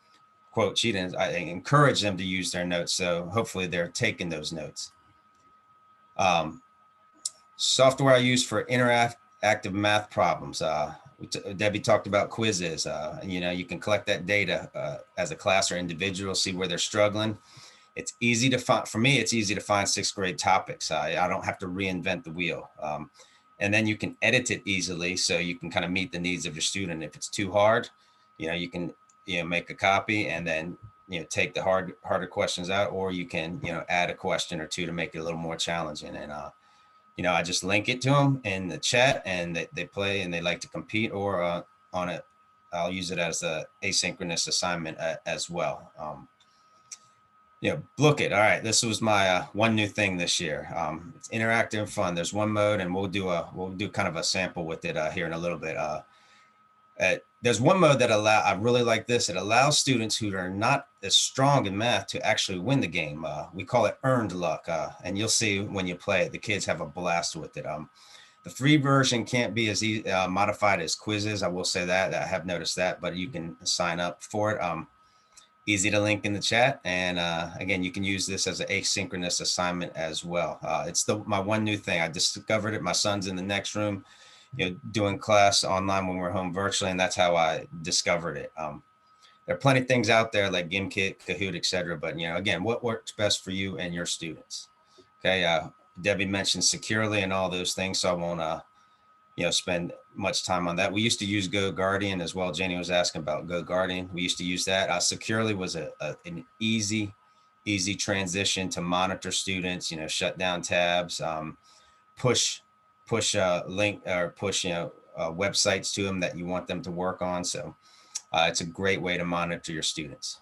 quote, cheating? I encourage them to use their notes, so hopefully they're taking those notes. Software I use for interactive math problems. Debbie talked about quizzes. You can collect that data as a class or individual, see where they're struggling. It's easy to find. For me, it's easy to find 6th grade topics. I don't have to reinvent the wheel. And then you can edit it easily, so you can kind of meet the needs of your student. If it's too hard, you can make a copy and then take the harder questions out, or you can add a question or two to make it a little more challenging. And I just link it to them in the chat, and they play and they like to compete, or on it, I'll use it as a asynchronous assignment as well. Blooket. All right, this was my one new thing this year. It's interactive and fun. There's one mode, and we'll do kind of a sample with it here in a little bit. There's one mode that I really like this. It allows students who are not as strong in math to actually win the game. We call it earned luck, and you'll see when you play it, the kids have a blast with it. The free version can't be as modified as quizzes. I will say that. I have noticed that, but you can sign up for it. Easy to link in the chat. And again, you can use this as an asynchronous assignment as well. It's my one new thing. I discovered it. My son's in the next room, doing class online when we're home virtually, and that's how I discovered it. There are plenty of things out there like Gimkit, Kahoot, etc. But again, what works best for you and your students? Okay. Debbie mentioned securely and all those things, so I won't spend much time on that. We used to use GoGuardian as well. Janie was asking about GoGuardian. We used to use that. Securely was an easy transition to monitor students, shut down tabs, push link or push, websites to them that you want them to work on. So it's a great way to monitor your students.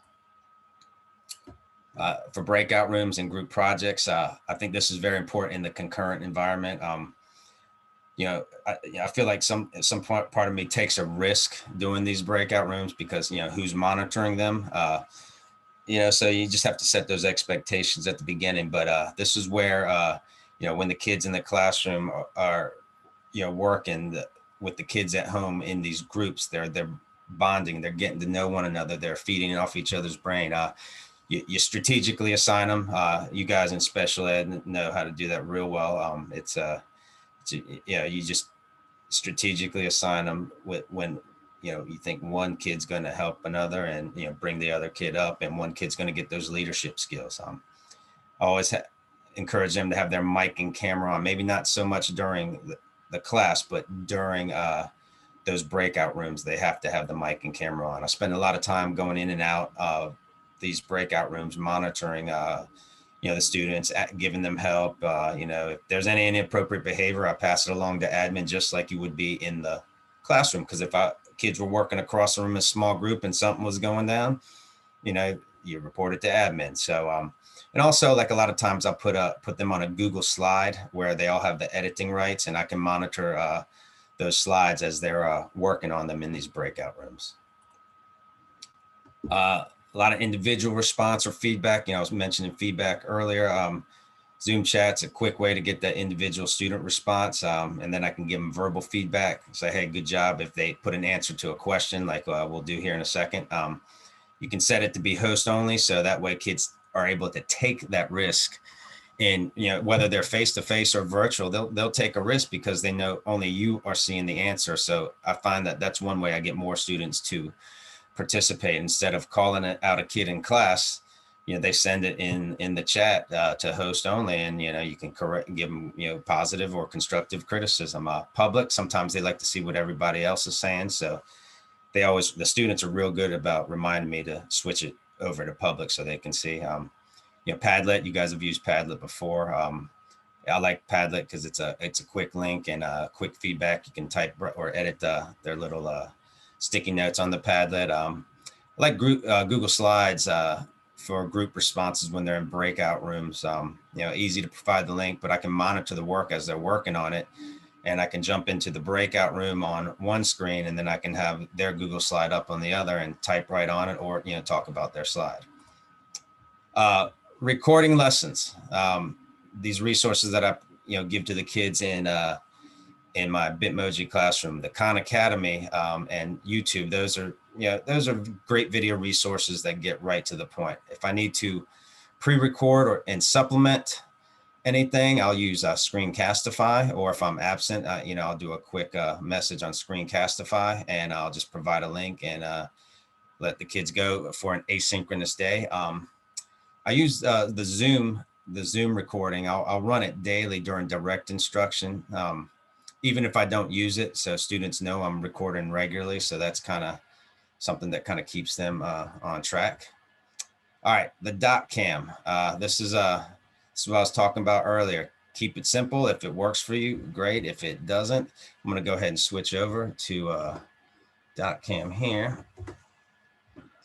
For breakout rooms and group projects, I think this is very important in the concurrent environment. I feel like some part of me takes a risk doing these breakout rooms because, who's monitoring them? So you just have to set those expectations at the beginning. But this is where, when the kids in the classroom are working with the kids at home in these groups, they're bonding, they're getting to know one another, they're feeding off each other's brain. You strategically assign them. You guys in special ed know how to do that real well. You just strategically assign them when you think one kid's going to help another and bring the other kid up, and one kid's going to get those leadership skills. I always encourage them to have their mic and camera on, maybe not so much during the class, but during those breakout rooms, they have to have the mic and camera on. I spend a lot of time going in and out of these breakout rooms, monitoring, the students, giving them help. If there's any inappropriate behavior, I pass it along to admin, just like you would be in the classroom. Because if kids were working across the room in a small group and something was going down, you report it to admin. So, and also, like, a lot of times I'll put them on a Google slide where they all have the editing rights, and I can monitor those slides as they're working on them in these breakout rooms. A lot of individual response or feedback. I was mentioning feedback earlier. Zoom chat's a quick way to get that individual student response. And then I can give them verbal feedback. Say, hey, good job. If they put an answer to a question, like we'll do here in a second, you can set it to be host only. So that way kids are able to take that risk. And, whether they're face-to-face or virtual, they'll take a risk because they know only you are seeing the answer. So I find that that's one way I get more students to participate. Instead of calling it out a kid in class, they send it in the chat to host only, and you can give them positive or constructive criticism. Public, sometimes they like to see what everybody else is saying, so the students are real good about reminding me to switch it over to public so they can see. Padlet, you guys have used Padlet before. I like Padlet because it's a quick link and quick feedback. You can type or edit their little sticky notes on the Padlet. I like Google Slides for group responses when they're in breakout rooms. Easy to provide the link, but I can monitor the work as they're working on it. And I can jump into the breakout room on one screen, and then I can have their Google slide up on the other and type right on it, or talk about their slide. Recording lessons. These resources that I give to the kids in my Bitmoji classroom, the Khan Academy, and YouTube. Those are great video resources that get right to the point. If I need to pre-record and supplement anything, I'll use Screencastify, or if I'm absent, I'll do a quick message on Screencastify, and I'll just provide a link and let the kids go for an asynchronous day. I use the Zoom recording. I'll run it daily during direct instruction, even if I don't use it, so students know I'm recording regularly. So that's kind of something that kind of keeps them on track. All right, the dot cam. This is what I was talking about earlier. Keep it simple. If it works for you, great. If it doesn't, I'm going to go ahead and switch over to dot cam here.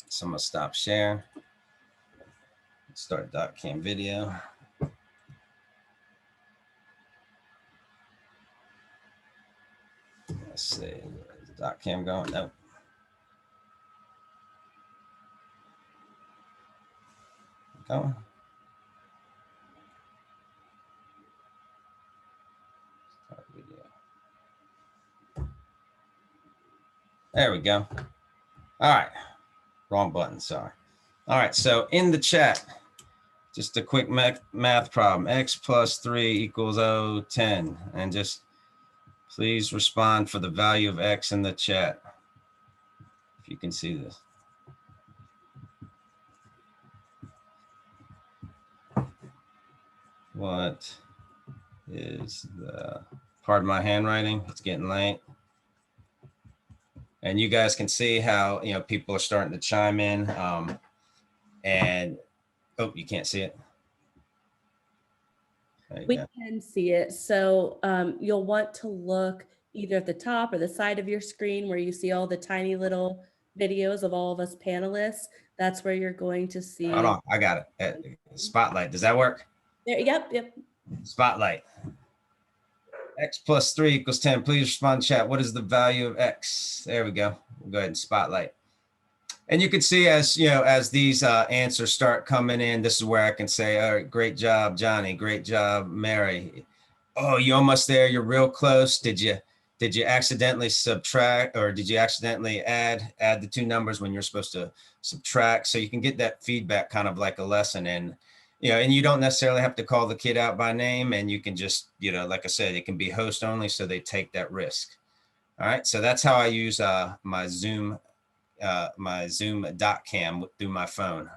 So I'm going to stop share. Start dot cam video. Let's see, is dot cam going? Nope. Going. Start video. There we go. All right. Wrong button, sorry. All right, so in the chat, just a quick math problem. X plus 3 equals 10. And just please respond for the value of X in the chat, if you can see this. What is pardon my handwriting, it's getting late. And you guys can see how, people are starting to chime in. And, oh, you can't see it. We can see it. So you'll want to look either at the top or the side of your screen where you see all the tiny little videos of all of us panelists. That's where you're going to see. Hold on, I got it. Spotlight, does that work? There, yep. Spotlight. X plus 3 equals 10. Please respond in chat. What is the value of X? There we go. We'll go ahead and spotlight. And you can see as these answers start coming in, this is where I can say, all right, great job, Johnny. Great job, Mary. Oh, you're almost there. You're real close. Did you accidentally subtract, or did you accidentally add the two numbers when you're supposed to subtract? So you can get that feedback kind of like a lesson. And, and you don't necessarily have to call the kid out by name, and you can just, like I said, it can be host only. So they take that risk. All right. So that's how I use my Zoom dot cam through my phone.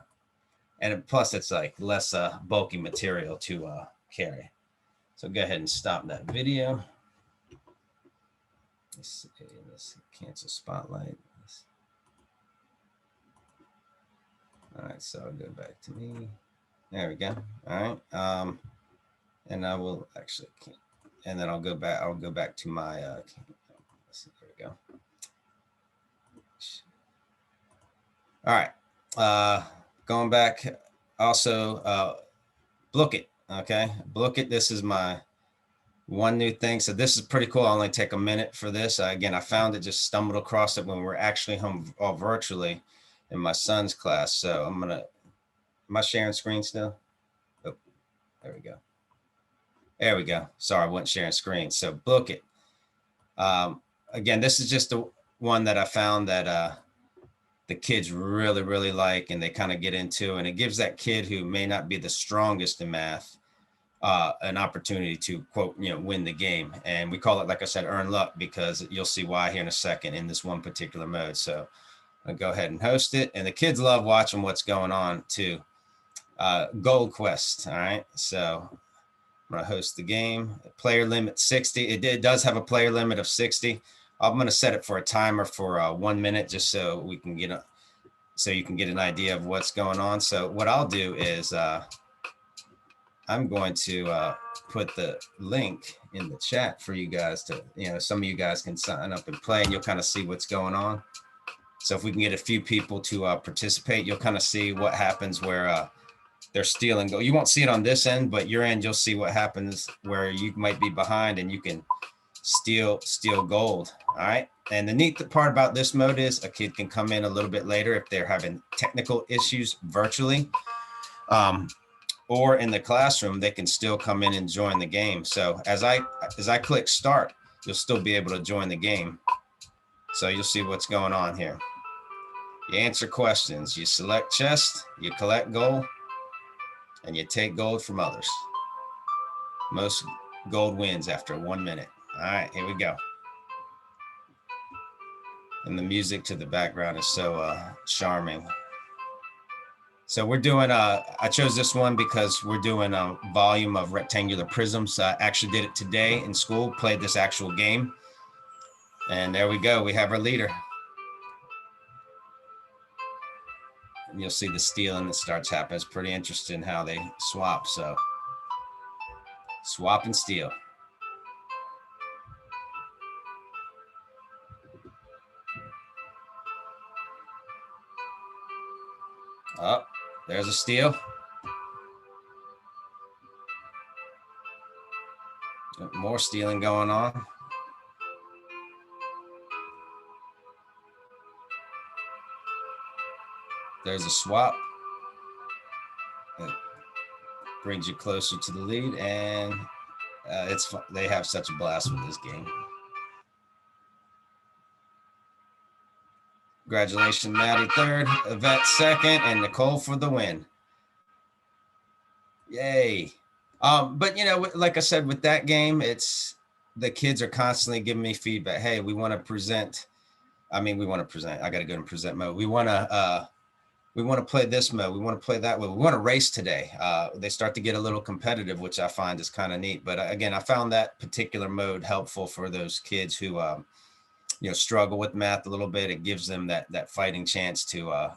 And plus it's like less bulky material to carry. So go ahead and stop that video. Let's cancel spotlight. All right, so I'll go back to me. There we go. All right. And I will actually, and then I'll go back to my, let's see, there we go. All right. Going back also, Blooket. Okay. Blooket. This is my one new thing. So this is pretty cool. I'll only take a minute for this. Again, I found it, just stumbled across it when we were actually home all virtually in my son's class. So am I sharing screen still? Oh, there we go. There we go. Sorry, I wasn't sharing screen. So Blooket. Again, this is just the one that I found that the kids really, really like, and they kind of get into, and it gives that kid who may not be the strongest in math an opportunity to, quote, win the game. And we call it, like I said, earn luck, because you'll see why here in a second in this one particular mode. So I'll go ahead and host it. And the kids love watching what's going on too. Gold Quest. All right. So I'm going to host the game. Player limit 60. It does have a player limit of 60. I'm going to set it for a timer for 1 minute, just so we can so you can get an idea of what's going on. So what I'll do is I'm going to put the link in the chat for you guys to, some of you guys can sign up and play, and you'll kind of see what's going on. So if we can get a few people to participate, you'll kind of see what happens where they're stealing gold. You won't see it on this end, but your end, you'll see what happens where you might be behind and you can steal gold. All right. And the neat part about this mode is a kid can come in a little bit later if they're having technical issues virtually. Or in the classroom, they can still come in and join the game. So as I click start, you'll still be able to join the game. So you'll see what's going on here. You answer questions, you select chest, you collect gold, and you take gold from others. Most gold wins after 1 minute. All right, here we go. And the music to the background is so charming. So we're doing, I chose this one because we're doing a volume of rectangular prisms. I actually did it today in school, played this actual game. And there we go, we have our leader. And you'll see the stealing that starts happening. It's pretty interesting how they swap. So swap and steal. Oh, there's a steal. More stealing going on. There's a swap. It brings you closer to the lead, and it's fun. They have such a blast with this game. Congratulations, Maddie third, Yvette second, and Nicole for the win. Yay. But like I said, with that game, it's the kids are constantly giving me feedback. Hey, we want to present. I got to go in present mode. We want to play this mode. We want to play that way. We want to race today. They start to get a little competitive, which I find is kind of neat. But again, I found that particular mode helpful for those kids who struggle with math a little bit. It gives them that fighting chance to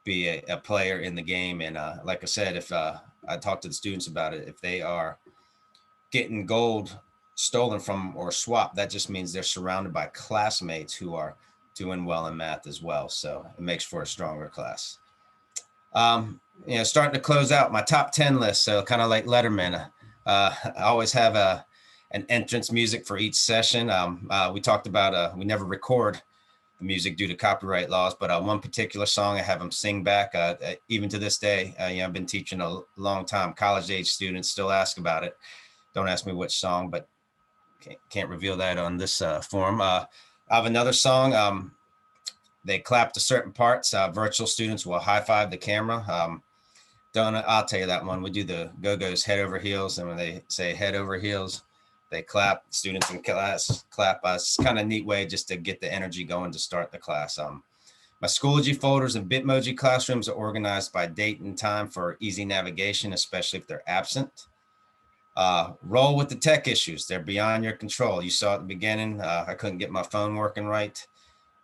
be a player in the game. And like I said, if I talk to the students about it, if they are getting gold stolen from or swapped, that just means they're surrounded by classmates who are doing well in math as well. So it makes for a stronger class. Starting to close out my top 10 list. So kind of like Letterman, I always have an entrance music for each session. We talked about we never record the music due to copyright laws, but one particular song I have them sing back. Even to this day, I've been teaching a long time. College age students still ask about it. Don't ask me which song, but can't reveal that on this forum. I have another song. They clap to certain parts. Virtual students will high five the camera. I'll tell you that one. We do the Go-Go's head over heels, and when they say head over heels, they clap. Students in class clap. It's kind of a neat way just to get the energy going to start the class. My Schoology folders and Bitmoji classrooms are organized by date and time for easy navigation, especially if they're absent. Roll with the tech issues. They're beyond your control. You saw at the beginning, I couldn't get my phone working right.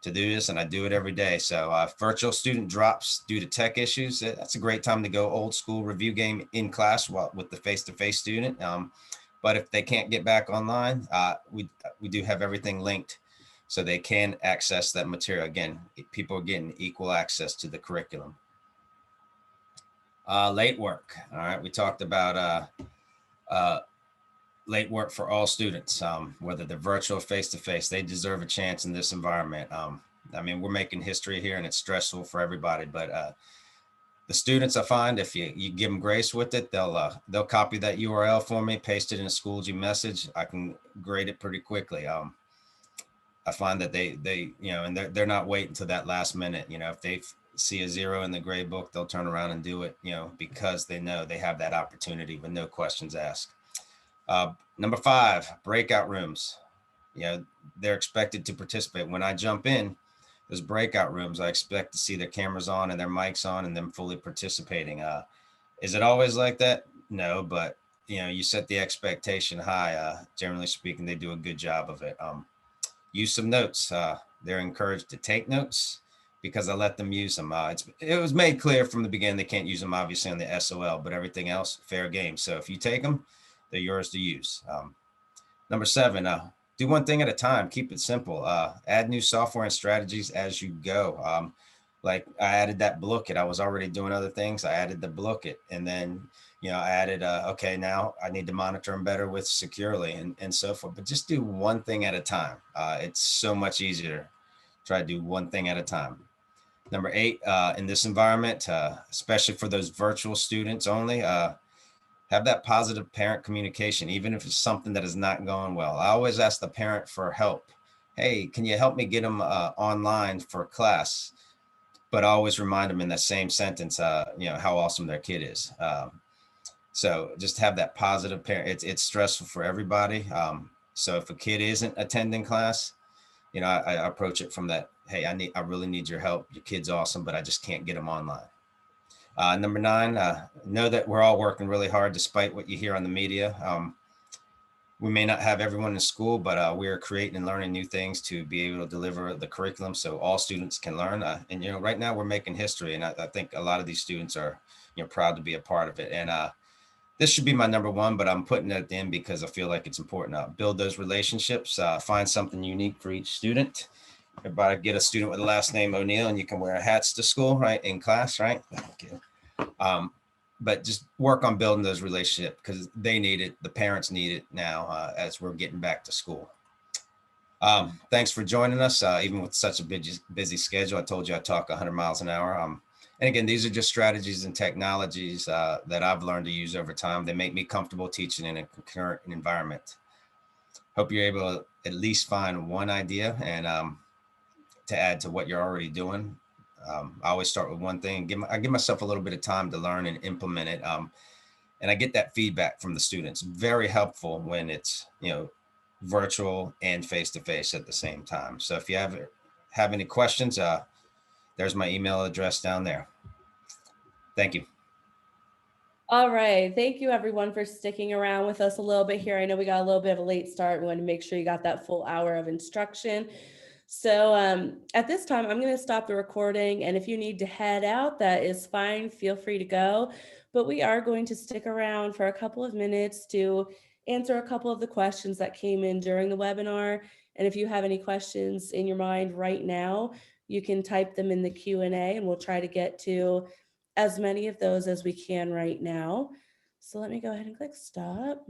to do this, and I do it every day. So virtual student drops due to tech issues. That's a great time to go old school review game in class with the face-to-face student. But if they can't get back online, we do have everything linked so they can access that material. Again, people are getting equal access to the curriculum. Late work. All right, we talked about late work for all students, whether they're virtual or face-to-face. They deserve a chance in this environment. I mean, we're making history here and it's stressful for everybody, but the students, I find, if you give them grace with it, they'll copy that URL for me, paste it in a Schoology message. I can grade it pretty quickly. I find that they and they're not waiting until that last minute. If they see a 0 in the grade book, they'll turn around and do it, because they know they have that opportunity with no questions asked. Number 5, breakout rooms. They're expected to participate. When I jump in those breakout rooms, I expect to see their cameras on and their mics on and them fully participating. Is it always like that? No, but you set the expectation high. Generally speaking, they do a good job of it. Use some notes. They're encouraged to take notes because I let them use them. It was made clear from the beginning they can't use them obviously on the SOL, but everything else, fair game. So if you take them, they're yours to use. Number 7, do one thing at a time. Keep it simple. Add new software and strategies as you go. Like I added that Blooket. I was already doing other things. I added the Blooket, and then I added okay, now I need to monitor them better with Securely and so forth. But just do one thing at a time. It's so much easier to try to do one thing at a time. Number 8, in this environment, especially for those virtual students only, have that positive parent communication, even if it's something that is not going well. I always ask the parent for help. Hey, can you help me get them online for class? But I always remind them in that same sentence, how awesome their kid is. So just have that positive parent. It's stressful for everybody. So if a kid isn't attending class, I approach it from that. Hey, I really need your help. Your kid's awesome, but I just can't get them online. Number 9, know that we're all working really hard despite what you hear on the media. We may not have everyone in school, but we are creating and learning new things to be able to deliver the curriculum so all students can learn. And right now we're making history, and I think a lot of these students are proud to be a part of it. And this should be my number 1, but I'm putting it at the end because I feel like it's important. Build those relationships, find something unique for each student. Everybody get a student with the last name O'Neill, and you can wear hats to school, right, in class, right? Okay. But just work on building those relationships because they need it. The parents need it now as we're getting back to school. Thanks for joining us, even with such a busy schedule. I told you I talk 100 miles an hour. And again, these are just strategies and technologies that I've learned to use over time. They make me comfortable teaching in a concurrent environment. Hope you're able to at least find one idea and to add to what you're already doing. I always start with one thing. I give myself a little bit of time to learn and implement it. And I get that feedback from the students. Very helpful when it's, virtual and face-to-face at the same time. So if you have any questions, there's my email address down there. Thank you. All right. Thank you everyone for sticking around with us a little bit here. I know we got a little bit of a late start. We wanted to make sure you got that full hour of instruction. So at this time, I'm going to stop the recording. And if you need to head out, that is fine. Feel free to go. But we are going to stick around for a couple of minutes to answer a couple of the questions that came in during the webinar. And if you have any questions in your mind right now, you can type them in the Q&A and we'll try to get to as many of those as we can right now. So let me go ahead and click stop.